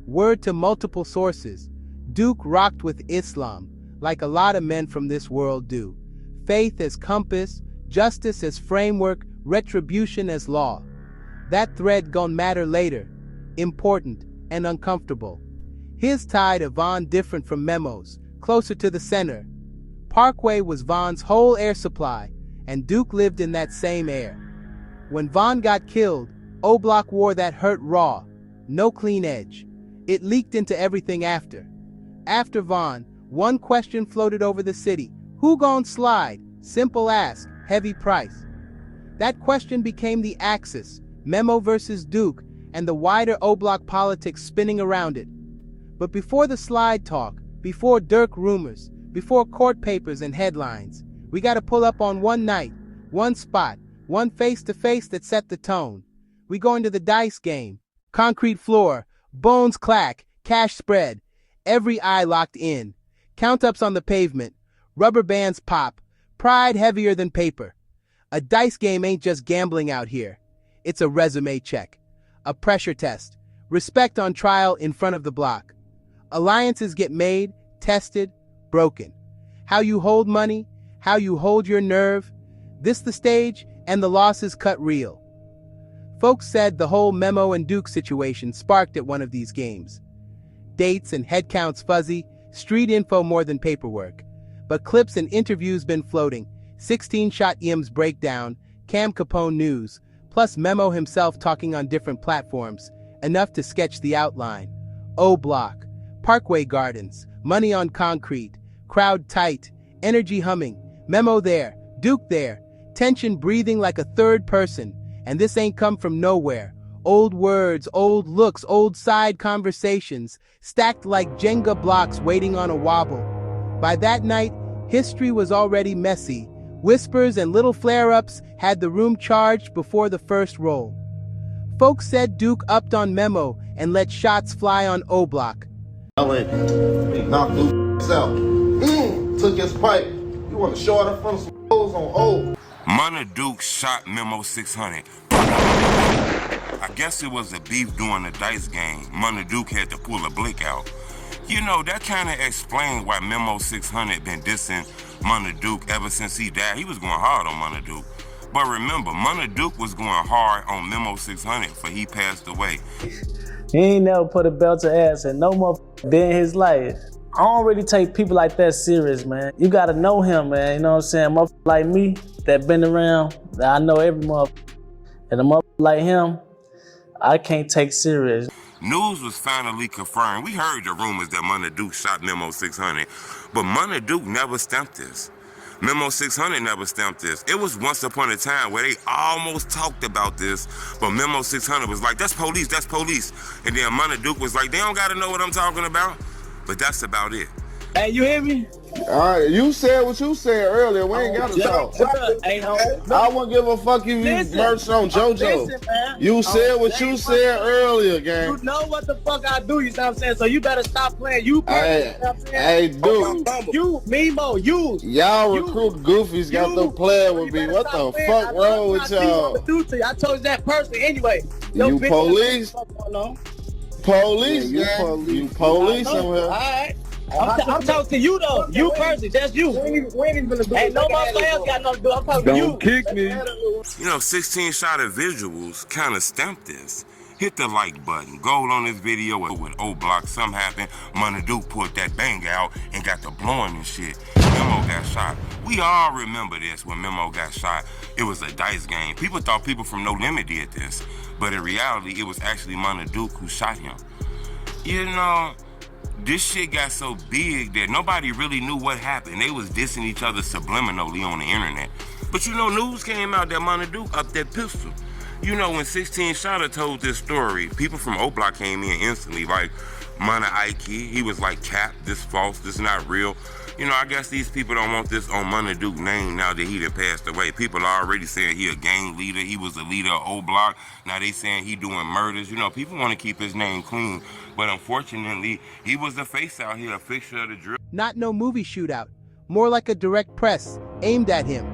Word to multiple sources. Duke rocked with Islam, like a lot of men from this world do. Faith as compass, justice as framework, retribution as law. That thread gon' matter later. Important and uncomfortable. His tied to Von different from Memo's, closer to the center. Parkway was Von's whole air supply, and Duke lived in that same air. When Von got killed, O-Block wore that hurt raw, no clean edge. It leaked into everything after. After Von, one question floated over the city. Who gon' slide? Simple ask, heavy price. That question became the axis, Memo versus Duke, and the wider O-Block politics spinning around it. But before the slide talk, before Durk rumors, before court papers and headlines, we gotta pull up on one night, one spot, one face-to-face that set the tone. We go into the dice game. Concrete floor, bones clack, cash spread, every eye locked in. Count-ups on the pavement, rubber bands pop, pride heavier than paper. A dice game ain't just gambling out here. It's a resume check, a pressure test, respect on trial in front of the block. Alliances get made, tested, broken. How you hold money, how you hold your nerve, this the stage, and the losses cut real. Folks said the whole Memo and Duke situation sparked at one of these games. Dates and head counts fuzzy, street info more than paperwork. But clips and interviews been floating, 16-shot EM's breakdown, Cam Capone news, plus Memo himself talking on different platforms, enough to sketch the outline. O-Block, Parkway Gardens, money on concrete, crowd tight, energy humming, Memo there, Duke there, tension breathing like a third person, and this ain't come from nowhere. Old words, old looks, old side conversations, stacked like Jenga blocks waiting on a wobble. By that night, history was already messy. Whispers and little flare-ups had the room charged before the first roll. Folks said Duke upped on Memo and let shots fly on O-Block. Knocked Duke out. Took his pipe. You want to show it in front of some hoes on O. Munna Duke shot Memo600. I guess it was a beef during the dice game. Munna Duke had to pull a blick out. You know, that kind of explained why Memo600 been dissing Munna Duke ever since he died. He was going hard on Munna Duke. But remember, Munna Duke was going hard on Memo600 for he passed away. He ain't never put a belt to ass in no motherfucker day in his life. I don't really take people like that serious, man. You gotta know him, man. You know what I'm saying? Motherfucker like me that been around, I know every motherfucker. And a motherfucker like him, I can't take serious. News was finally confirmed. We heard the rumors that Munna Duke shot Memo600, but Munna Duke never stamped this. Memo600 never stamped this. It was once upon a time where they almost talked about this, but Memo600 was like, that's police, that's police. And then Munna Duke was like, they don't gotta know what I'm talking about. But that's about it. Hey, you hear me? All right, you said what you said earlier. We ain't got to talk. Hey, I wouldn't give a fuck if you merged on JoJo. Listen, man. You said what you said earlier, gang. You know what the fuck I do, you know what I'm saying? So you better stop playing. You Hey, you know what I'm saying? hey, dude. You, Memo, you. Y'all recruit goofies got them playing with me. What the fuck wrong with y'all? I told you that person anyway. You police? Police, Yeah, gang. You police All somewhere. right. I'm talking to you though. You person, that's you. Ain't no motherfucker else got nothing to do. I'm talking to you. Don't kick me. You know, 16-shot of visuals kind of stamped this. Hit the like button. Gold on this video with O-Block. Something happened. Munna Duke put that bang out and got the blowing and shit. Memo got shot. We all remember this when Memo got shot. It was a dice game. People thought people from No Limit did this. But in reality, it was actually Munna Duke who shot him. You know, this shit got so big that nobody really knew what happened. They was dissing each other subliminally on the internet. But you know, news came out that Munna Duke upped that pistol. You know, when 16-Shotter told this story, people from O-Block came in instantly, like Munna Ike. He was like, Cap, this false, this not real. You know, I guess these people don't want this on Munna Duke name now that he done passed away. People are already saying he a gang leader. He was the leader of O-Block. Now they saying he doing murders. You know, people want to keep his name clean. But unfortunately, he was the face out here, a fixture of the drill. Not no movie shootout. more like a direct press aimed at him.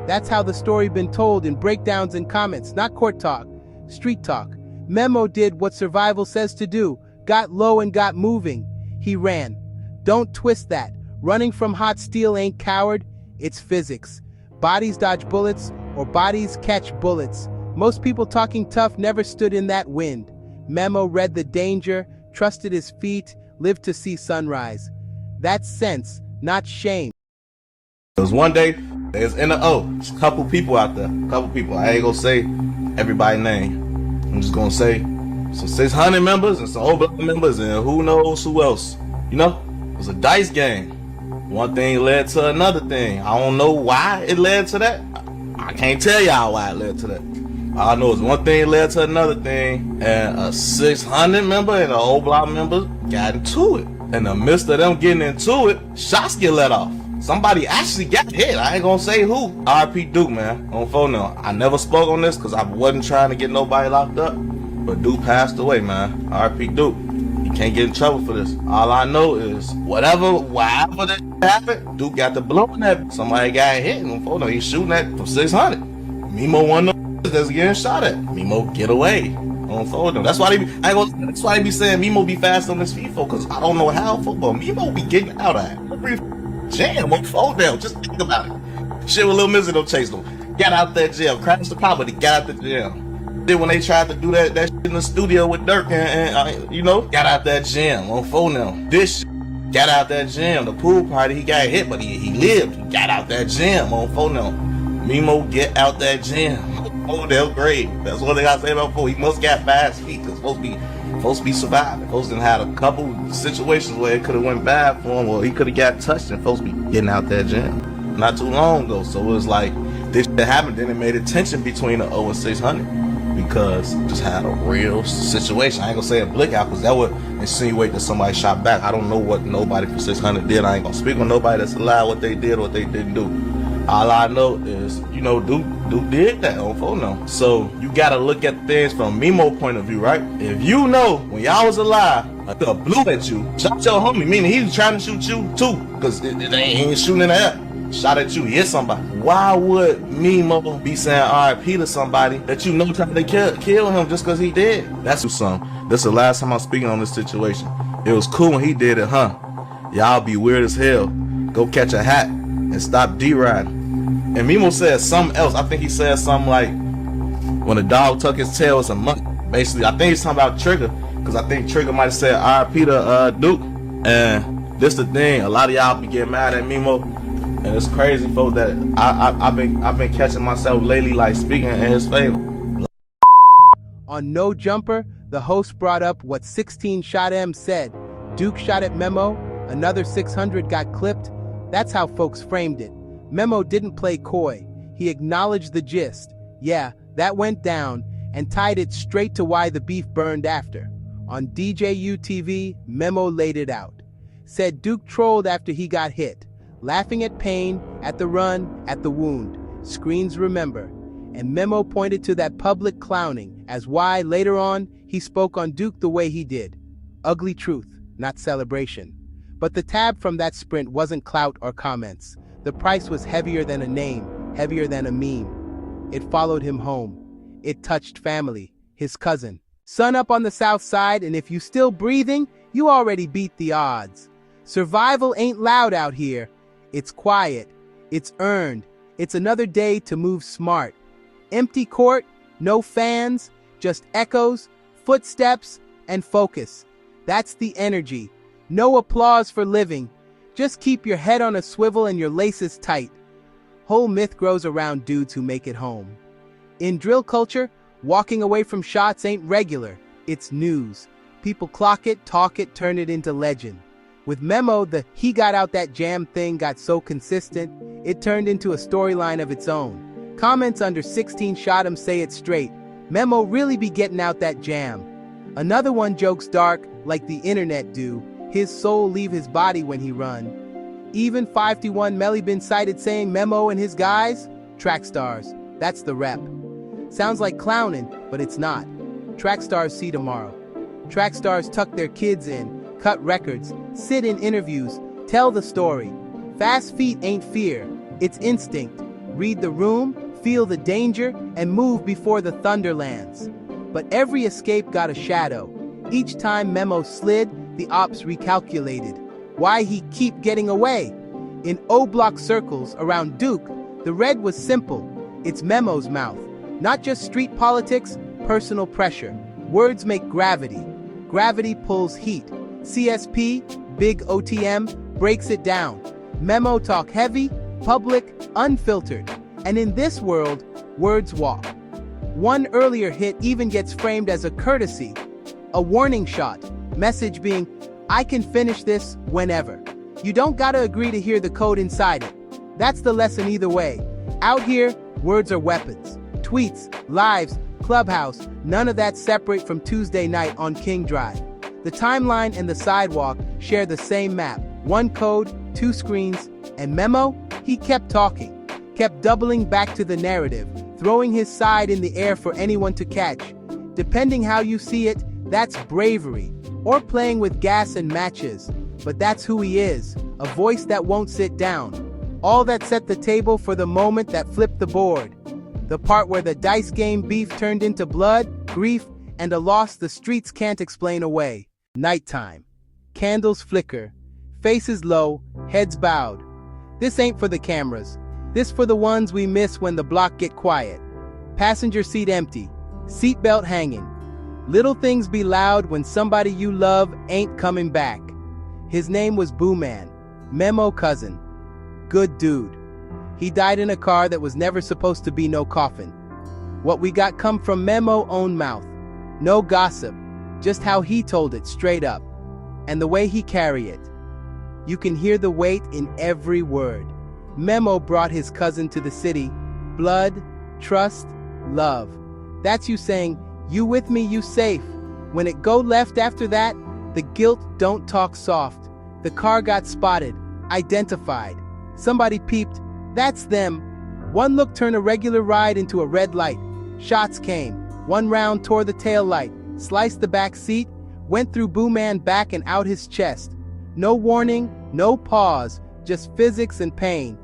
That's how the story been told in breakdowns and comments, not court talk, street talk. Memo did what survival says to do, got low and got moving. He ran. Don't twist that. Running from hot steel ain't coward, it's physics. Bodies dodge bullets, or bodies catch bullets. Most people talking tough never stood in that wind. Memo read the danger, trusted his feet, lived to see sunrise. That's sense, not shame. It was one day, there's in the a couple people out there, couple people. I ain't gonna say everybody's name. I'm just gonna say some 600 members and some old block members and who knows who else. You know, it was a dice game. One thing led to another thing. I don't know why it led to that. I can't tell y'all why it led to that. All I know is one thing led to another thing, and a 600 member and an old block member got into it. In the midst of them getting into it, shots get let off. Somebody actually got hit. I ain't gonna say who. RP Duke, man. On phone now. I never spoke on this because I wasn't trying to get nobody locked up. But Duke passed away, man. RP Duke. He can't get in trouble for this. All I know is whatever that happened, Duke got the blow in that. Somebody got hit. On phone now. He's shooting at from 600. Memo one of them that's getting shot at. Memo get away. On phone now. That's why they be saying Memo be fast on his feet for, because I don't know how football. Memo be getting out of it. Jam on phone down. Just think about it. Shit with Lil Mizzy don't chase them. Got out that jail. Crashed the car, but he got out the jail. Then when they tried to do that shit in the studio with Durk and you know, got out that gym on phone now. This shit, got out that gym. The pool party, he got hit, but he lived. He got out that gym on phone now. Memo get out that gym. Oh, they're great. That's what they gotta say about Poe. He must got fast feet because supposed to be surviving. Folks done had a couple situations where it could have went bad for him, or he could have got touched and folks be getting out that gym not too long ago. So it was like this shit happened, then it made a tension between the 0 and 600 because it just had a real situation. I ain't gonna say a blick out because that would insinuate that somebody shot back. I don't know what nobody from 600 did. I ain't gonna speak on nobody that's alive, what they did, what they didn't do. All I know is, you know, Duke did that on phone now. So you gotta look at things from Memo point of view, right? If you know when y'all was alive, a nigga blew at you, shot your homie, meaning he was trying to shoot you too, because he ain't shooting in the air. Shot at you, hit somebody. Why would Memo be saying RIP to somebody that you know trying to kill him just because he did? That's something. This is the last time I'm speaking on this situation. It was cool when he did it, huh? Y'all be weird as hell. Go catch a hat and stop D-riding. And Memo said something else. I think he said something like, when a dog tuck his tail, it's a monkey. Basically, I think he's talking about Trigger, because I think Trigger might have said RIP to Duke. And this the thing, a lot of y'all be getting mad at Memo, and it's crazy, folks, that I've been catching myself lately, like, speaking in his favor. On No Jumper, the host brought up what 16 Shot M said. Duke shot at Memo, another 600 got clipped. That's how folks framed it. Memo didn't play coy. He acknowledged the gist. Yeah, that went down, and tied it straight to why the beef burned after. On DJUTV, Memo laid it out. Said Duke trolled after he got hit, laughing at pain, at the run, at the wound. Screens remember. And Memo pointed to that public clowning as why, later on, he spoke on Duke the way he did. Ugly truth, not celebration. But the tab from that sprint wasn't clout or comments. The price was heavier than a name, heavier than a meme. It followed him home. It touched family, his cousin. Sun up on the south side, and if you still breathing, you already beat the odds. Survival ain't loud out here. It's quiet. It's earned. It's another day to move smart. Empty court, no fans, just echoes, footsteps, and focus. That's the energy. No applause for living. Just keep your head on a swivel and your laces tight. Whole myth grows around dudes who make it home. In drill culture, walking away from shots ain't regular. It's news. People clock it, talk it, turn it into legend. With Memo, the he got out that jam thing got so consistent, it turned into a storyline of its own. Comments under 16 Shot him say it straight. Memo really be getting out that jam. Another one jokes dark, like the internet do. His soul leave his body when he run. Even 531 Melly been cited saying Memo and his guys, track stars. That's the rep. Sounds like clowning, but it's not. Track stars see tomorrow. Track stars tuck their kids in, cut records, sit in interviews, tell the story. Fast feet ain't fear, it's instinct. Read the room, feel the danger, and move before the thunder lands. But every escape got a shadow. Each time Memo slid, the ops recalculated. Why he keep getting away? In O-block circles around Duke, the red was simple. It's Memo's mouth. Not just street politics, personal pressure. Words make gravity. Gravity pulls heat. CSP, big OTM, breaks it down. Memo talk heavy, public, unfiltered. And in this world, words walk. One earlier hit even gets framed as a courtesy, a warning shot, message being, I can finish this whenever. You don't gotta agree to hear the code inside it. That's the lesson either way. Out here, words are weapons. Tweets, lives, Clubhouse, none of that separate from Tuesday night on King Drive. The timeline and the sidewalk share the same map. One code, two screens, and Memo, he kept talking, kept doubling back to the narrative, throwing his side in the air for anyone to catch. Depending how you see it, that's bravery, or playing with gas and matches. But that's who he is, a voice that won't sit down. All that set the table for the moment that flipped the board. The part where the dice game beef turned into blood, grief, and a loss the streets can't explain away. Nighttime. Candles flicker. Faces low, heads bowed. This ain't for the cameras. This for the ones we miss when the block get quiet. Passenger seat empty. Seatbelt hanging. Little things be loud when somebody you love ain't coming back. His name was BooMan. Memo cousin. Good dude. He died in a car that was never supposed to be no coffin. What we got come from Memo own mouth. No gossip. Just how he told it straight up. And the way he carry it. You can hear the weight in every word. Memo brought his cousin to the city. Blood, trust, love. That's you saying, you with me, you safe. When it go left after that, the guilt don't talk soft. The car got spotted, identified. Somebody peeped, that's them. One look turned a regular ride into a red light. Shots came. One round tore the tail light, sliced the back seat, went through BooMan back and out his chest. No warning, no pause, just physics and pain.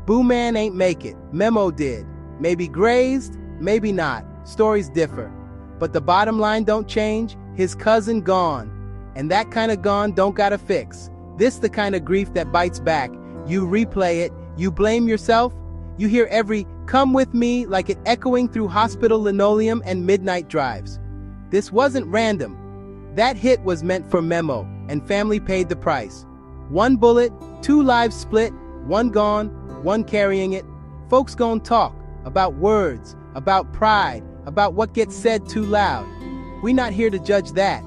BooMan ain't make it, Memo did. Maybe grazed, maybe not, stories differ. But the bottom line don't change, his cousin gone. And that kind of gone don't gotta fix. This the kind of grief that bites back. You replay it, you blame yourself, you hear every come with me like it echoing through hospital linoleum and midnight drives. This wasn't random. That hit was meant for Memo, and family paid the price. One bullet, two lives split, one gone, one carrying it. Folks gon' talk about words, about pride, about what gets said too loud. We not here to judge that.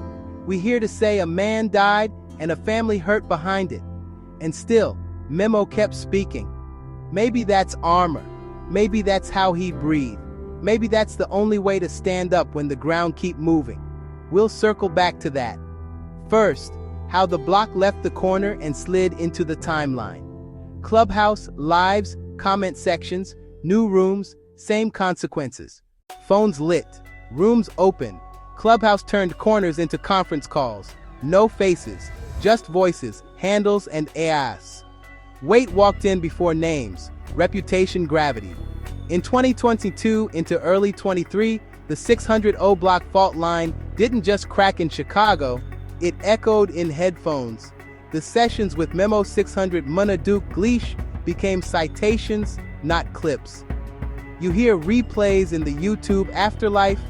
We here to say a man died and a family hurt behind it. And still, Memo kept speaking. Maybe that's armor. Maybe that's how he breathed. Maybe that's the only way to stand up when the ground keep moving. We'll circle back to that. First, how the block left the corner and slid into the timeline. Clubhouse, lives, comment sections, new rooms, same consequences. Phones lit, rooms open. Clubhouse turned corners into conference calls. No faces, just voices, handles, and AIs. Weight walked in before names, reputation, gravity. In 2022 into early 23, the 600 O-block fault line didn't just crack in Chicago, it echoed in headphones. The sessions with Memo600 Munna Duke Gleesh became citations, not clips. You hear replays in the YouTube afterlife,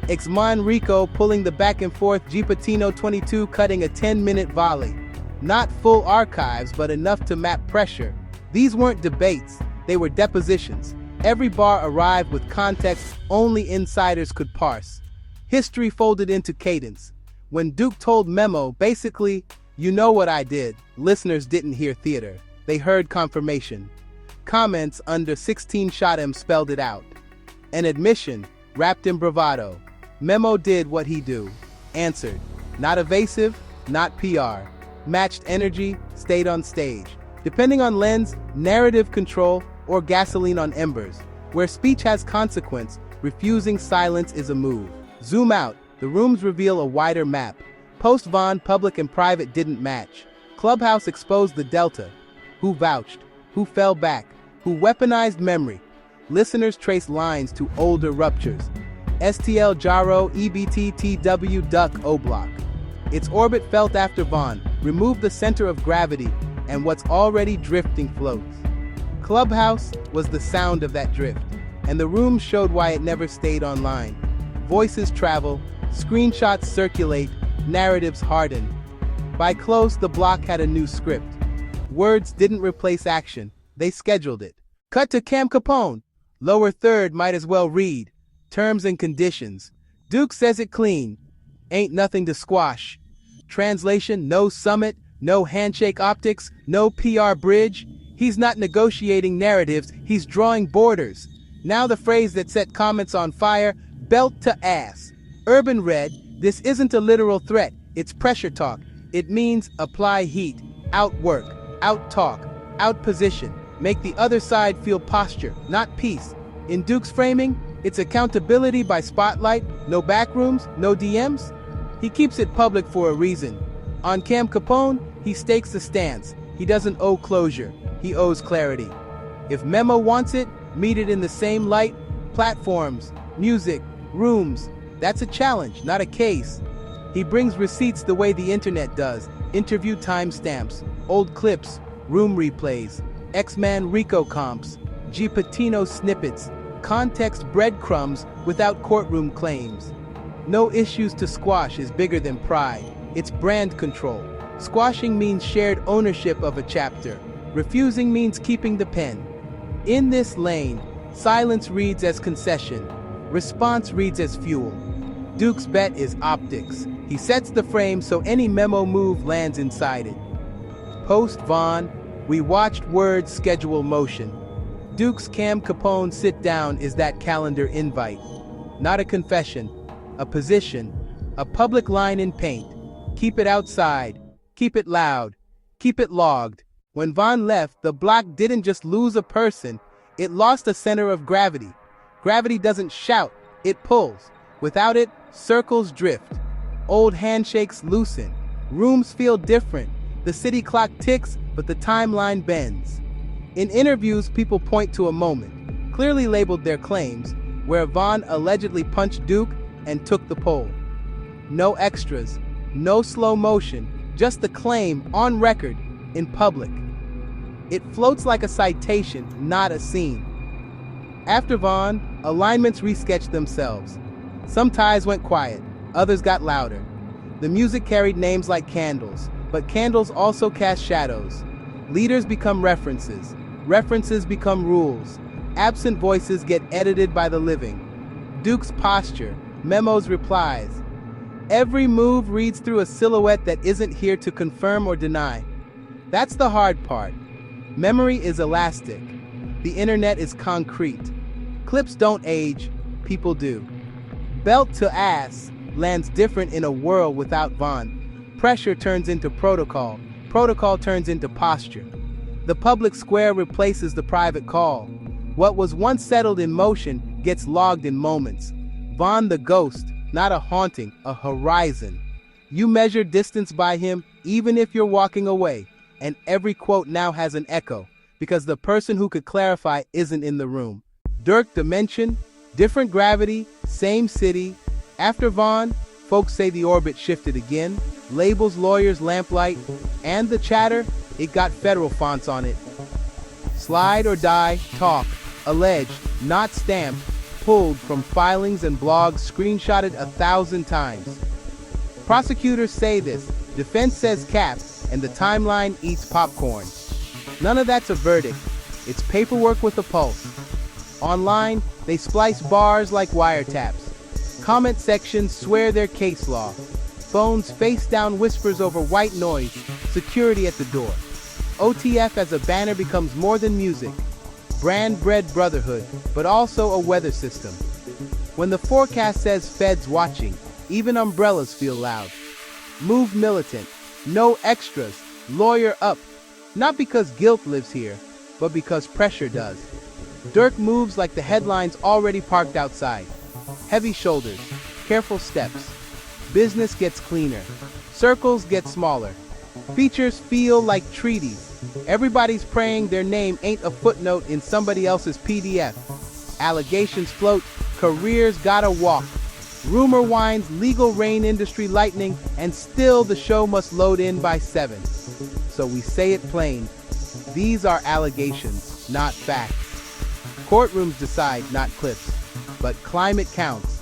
Xman Rico pulling the back and forth Gpatino 22 cutting a 10-minute volley. Not full archives, but enough to map pressure. These weren't debates, they were depositions. Every bar arrived with context only insiders could parse. History folded into cadence. When Duke told Memo, basically, you know what I did, listeners didn't hear theater. They heard confirmation. Comments under 16 shot him spelled it out. An admission, wrapped in bravado. Memo did what he do. Answered. Not evasive, not PR. Matched energy, stayed on stage. Depending on lens, narrative control, or gasoline on embers. Where speech has consequence, refusing silence is a move. Zoom out, the rooms reveal a wider map. Post-Von, public and private didn't match. Clubhouse exposed the delta. Who vouched? Who fell back? Who weaponized memory? Listeners trace lines to older ruptures. STL Jaro EBT TW Duck O Block. Its orbit felt after Von, removed the center of gravity, and what's already drifting floats. Clubhouse was the sound of that drift, and the room showed why it never stayed online. Voices travel, screenshots circulate, narratives harden. By close, the block had a new script. Words didn't replace action, they scheduled it. Cut to Capone. Lower third might as well read. Terms and conditions. Duke says it clean. Ain't nothing to squash. Translation, no summit, no handshake optics, no PR bridge. He's not negotiating narratives, he's drawing borders. Now the phrase that set comments on fire, belt to ass. Urban Red, this isn't a literal threat, it's pressure talk. It means apply heat, outwork, out-talk, out-position. Make the other side feel posture, not peace. In Duke's framing, it's accountability by spotlight, no backrooms, no DMs. He keeps it public for a reason. On Capone, he stakes the stance. He doesn't owe closure, he owes clarity. If Memo wants it, meet it in the same light. Platforms, music, rooms, that's a challenge, not a case. He brings receipts the way the internet does. Interview timestamps, old clips, room replays, X-Man Rico comps, G Patino snippets, context breadcrumbs without courtroom claims. No issues to squash is bigger than pride. It's brand control. Squashing means shared ownership of a chapter. Refusing means keeping the pen. In this lane, silence reads as concession. Response reads as fuel. Duke's bet is optics. He sets the frame so any Memo move lands inside it. Post Von, we watched words schedule motion. Duke's Capone sit down is that calendar invite. Not a confession, a position, a public line in paint. Keep it outside, keep it loud, keep it logged. When Von left, the block didn't just lose a person, it lost a center of gravity. Gravity doesn't shout, it pulls. Without it, circles drift. Old handshakes loosen. Rooms feel different. The city clock ticks, but the timeline bends. In interviews, people point to a moment, clearly labeled their claims, where Von allegedly punched Duke and took the pole. No extras, no slow motion, just the claim on record, in public. It floats like a citation, not a scene. After Von, alignments resketched themselves. Some ties went quiet, others got louder. The music carried names like candles, but candles also cast shadows. Leaders become references. References become rules. Absent voices get edited by the living. Duke's posture, Memo's replies. Every move reads through a silhouette that isn't here to confirm or deny. That's the hard part. Memory is elastic. The internet is concrete. Clips don't age, people do. Belt to ass lands different in a world without Von. Pressure turns into protocol. Protocol turns into posture. The public square replaces the private call. What was once settled in motion gets logged in moments. Von the ghost, not a haunting, a horizon. You measure distance by him even if you're walking away, and every quote now has an echo, because the person who could clarify isn't in the room. Durk dimension, different gravity, same city. After Von, folks say the orbit shifted again. Labels, lawyers, lamplight, and the chatter, it got federal fonts on it. Slide or die, talk, alleged, not stamped, pulled from filings and blogs screenshotted 1,000 times. Prosecutors say this, defense says cap, and the timeline eats popcorn. None of that's a verdict, it's paperwork with a pulse. Online, they splice bars like wiretaps. Comment sections swear their case law. Phones face down whispers over white noise, security at the door. OTF as a banner becomes more than music. Brand-bred brotherhood, but also a weather system. When the forecast says feds watching, even umbrellas feel loud. Move militant, no extras, lawyer up. Not because guilt lives here, but because pressure does. Durk moves like the headlines already parked outside. Heavy shoulders, careful steps. Business gets cleaner. Circles get smaller. Features feel like treaties. Everybody's praying their name ain't a footnote in somebody else's PDF. Allegations float, careers gotta walk. Rumor winds, legal rain, industry lightning, and still the show must load in by 7. So we say it plain. These are allegations, not facts. Courtrooms decide, not clips. But climate counts.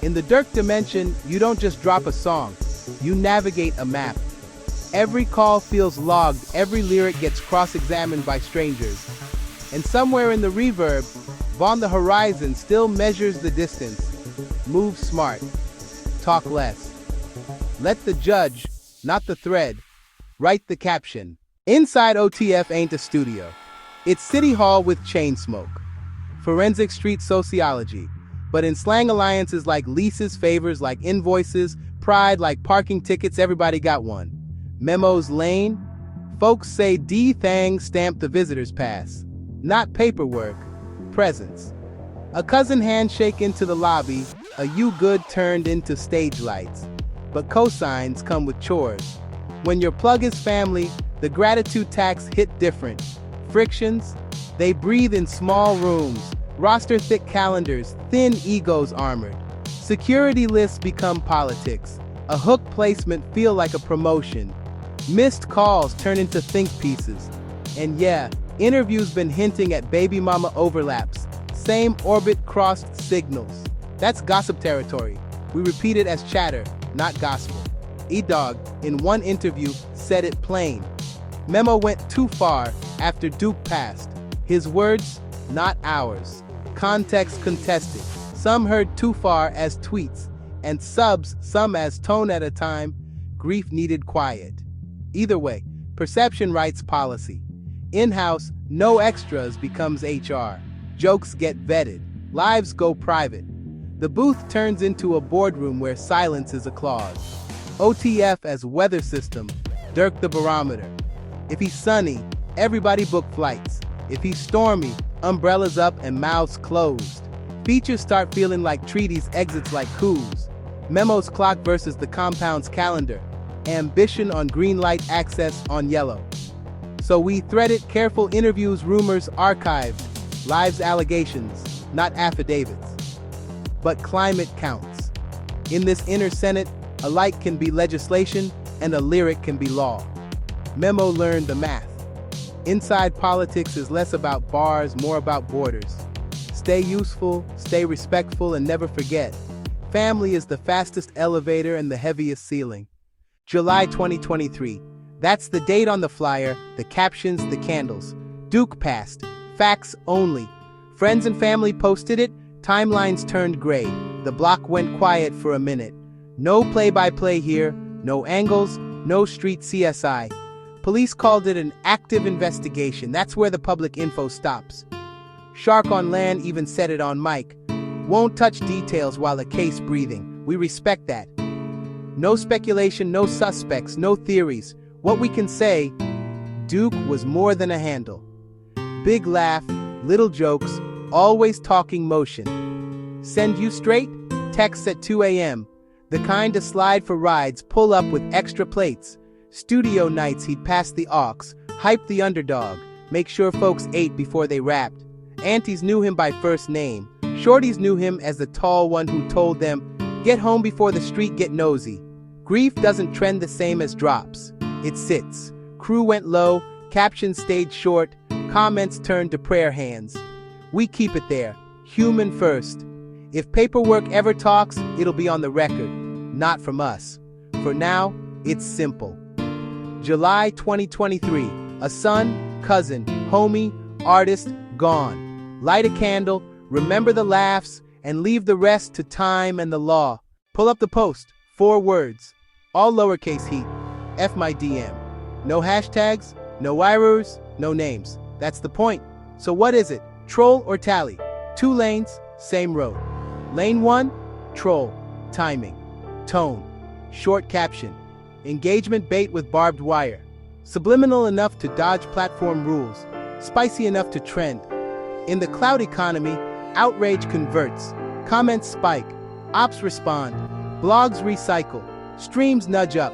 In the Durk dimension, you don't just drop a song. You navigate a map. Every call feels logged, every lyric gets cross-examined by strangers. And somewhere in the reverb, on the horizon still measures the distance. Move smart. Talk less. Let the judge, not the thread, write the caption. Inside OTF ain't a studio. It's City Hall with chain smoke. Forensic street sociology. But in slang alliances like leases, favors like invoices, pride like parking tickets, everybody got one. Memos lane? Folks say DThang stamped the visitor's pass. Not paperwork, presence. A cousin handshake into the lobby, a you good turned into stage lights. But cosigns come with chores. When your plug is family, the gratitude tax hit different. Frictions? They breathe in small rooms. Roster thick calendars, thin egos armored. Security lists become politics. A hook placement feel like a promotion. Missed calls turn into think pieces. And yeah, interviews been hinting at baby mama overlaps. Same orbit crossed signals. That's gossip territory. We repeat it as chatter, not gospel. E-Dog, in one interview, said it plain. Memo went too far after Duke passed. His words, not ours. Context contested. Some heard too far as tweets, and subs some as tone at a time. Grief needed quiet. Either way, perception writes policy. In-house, no extras becomes HR. Jokes get vetted. Lives go private. The booth turns into a boardroom where silence is a clause. OTF as weather system, Durk the barometer. If he's sunny, everybody book flights. If he's stormy, umbrellas up and mouths closed. Features start feeling like treaties, exits like coups. Memo's clock versus the compound's calendar. Ambition on green light, access on yellow. So we threaded careful interviews, rumors archived, lives allegations, not affidavits. But climate counts. In this inner Senate, a light can be legislation and a lyric can be law. Memo learned the math. Inside politics is less about bars, more about borders. Stay useful, stay respectful, and never forget. Family is the fastest elevator and the heaviest ceiling. July 2023. That's the date on the flyer, the captions, the candles. Duke passed. Facts only. Friends and family posted it. Timelines turned gray. The block went quiet for a minute. No play-by-play here. No angles. No street CSI. Police called it an active investigation. That's where the public info stops. Shark on land even said it on mic. Won't touch details while the case breathing. We respect that. No speculation, no suspects, no theories. What we can say, Duke was more than a handle. Big laugh, little jokes, always talking motion. Send you straight? Texts at 2 a.m. The kind to slide for rides, pull up with extra plates. Studio nights he'd pass the aux, hype the underdog, make sure folks ate before they rapped. Aunties knew him by first name. Shorties knew him as the tall one who told them, get home before the street get nosy. Grief doesn't trend the same as drops. It sits. Crew went low, captions stayed short, comments turned to prayer hands. We keep it there, human first. If paperwork ever talks, it'll be on the record, not from us. For now, it's simple. July 2023, a son, cousin, homie, artist, gone. Light a candle, remember the laughs, and leave the rest to time and the law. Pull up the post, 4 words, all lowercase heat, F my DM. No hashtags, no wirers, no names. That's the point. So what is it? Troll or tally? 2 lanes, same road. Lane 1, troll, timing, tone, short caption, engagement bait with barbed wire, subliminal enough to dodge platform rules, spicy enough to trend. In the cloud economy, outrage converts, comments spike, ops respond, blogs recycle, streams nudge up.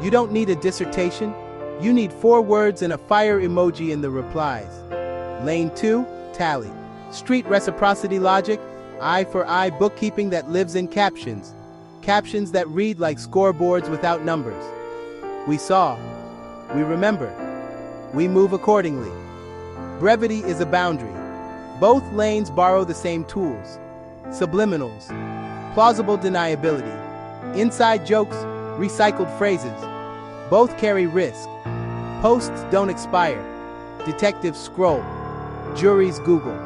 You don't need a dissertation. You need 4 words and a fire emoji in the replies. Lane 2, tally. Street reciprocity logic, eye for eye bookkeeping that lives in captions. Captions that read like scoreboards without numbers. We saw, we remember, we move accordingly. Brevity is a boundary. Both lanes borrow the same tools. Subliminals, plausible deniability, inside jokes, recycled phrases. Both carry risk. Posts don't expire. Detectives scroll. Juries Google.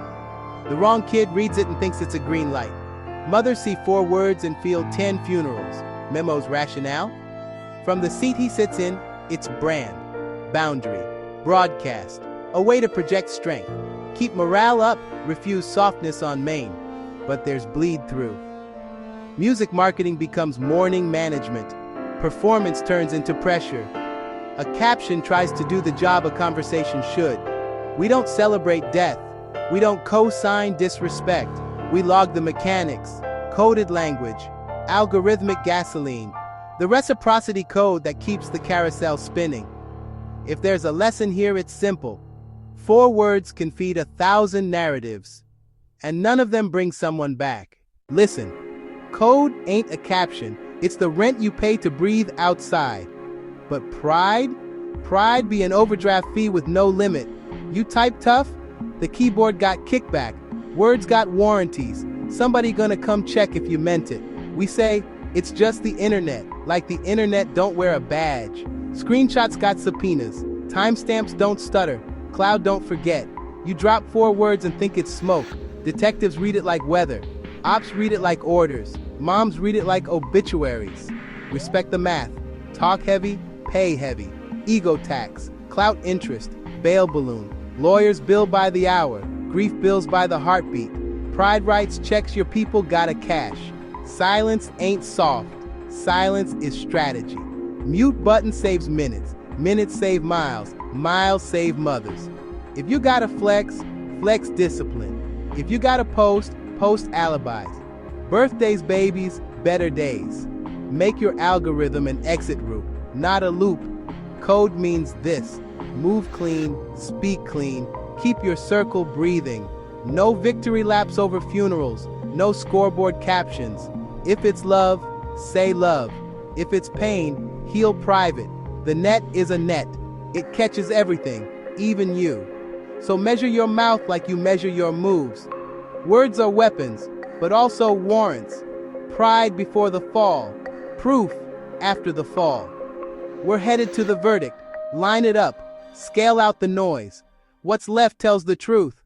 The wrong kid reads it and thinks it's a green light. Mothers see 4 words and feel 10 funerals. Memo's rationale? From the seat he sits in, it's brand, boundary, broadcast, a way to project strength. Keep morale up, refuse softness on main. But there's bleed through. Music marketing becomes mourning management. Performance turns into pressure. A caption tries to do the job a conversation should. We don't celebrate death. We don't co-sign disrespect. We log the mechanics, coded language, algorithmic gasoline, the reciprocity code that keeps the carousel spinning. If there's a lesson here, it's simple. 4 words can feed 1,000 narratives, and none of them bring someone back. Listen, code ain't a caption. It's the rent you pay to breathe outside. But pride? Pride be an overdraft fee with no limit. You type tough, the keyboard got kickback. Words got warranties. Somebody gonna come check if you meant it. We say, it's just the internet. Like the internet don't wear a badge. Screenshots got subpoenas. Timestamps don't stutter. Cloud don't forget. You drop 4 words and think it's smoke. Detectives read it like weather. Ops read it like orders. Moms read it like obituaries. Respect the math. Talk heavy, pay heavy. Ego tax, clout interest, bail balloon. Lawyers bill by the hour. Grief bills by the heartbeat. Pride writes checks your people gotta cash. Silence ain't soft. Silence is strategy. Mute button saves minutes. Minutes save miles. Miles save mothers. If you gotta flex, flex discipline. If you gotta post, post alibis. Birthdays, babies, better days. Make your algorithm an exit route, not a loop. Code means this. Move clean, speak clean, keep your circle breathing. No victory laps over funerals, no scoreboard captions. If it's love, say love. If it's pain, heal private. The net is a net. It catches everything, even you. So measure your mouth like you measure your moves. Words are weapons, but also warrants. Pride before the fall, proof after the fall. We're headed to the verdict. Line it up, scale out the noise. What's left tells the truth.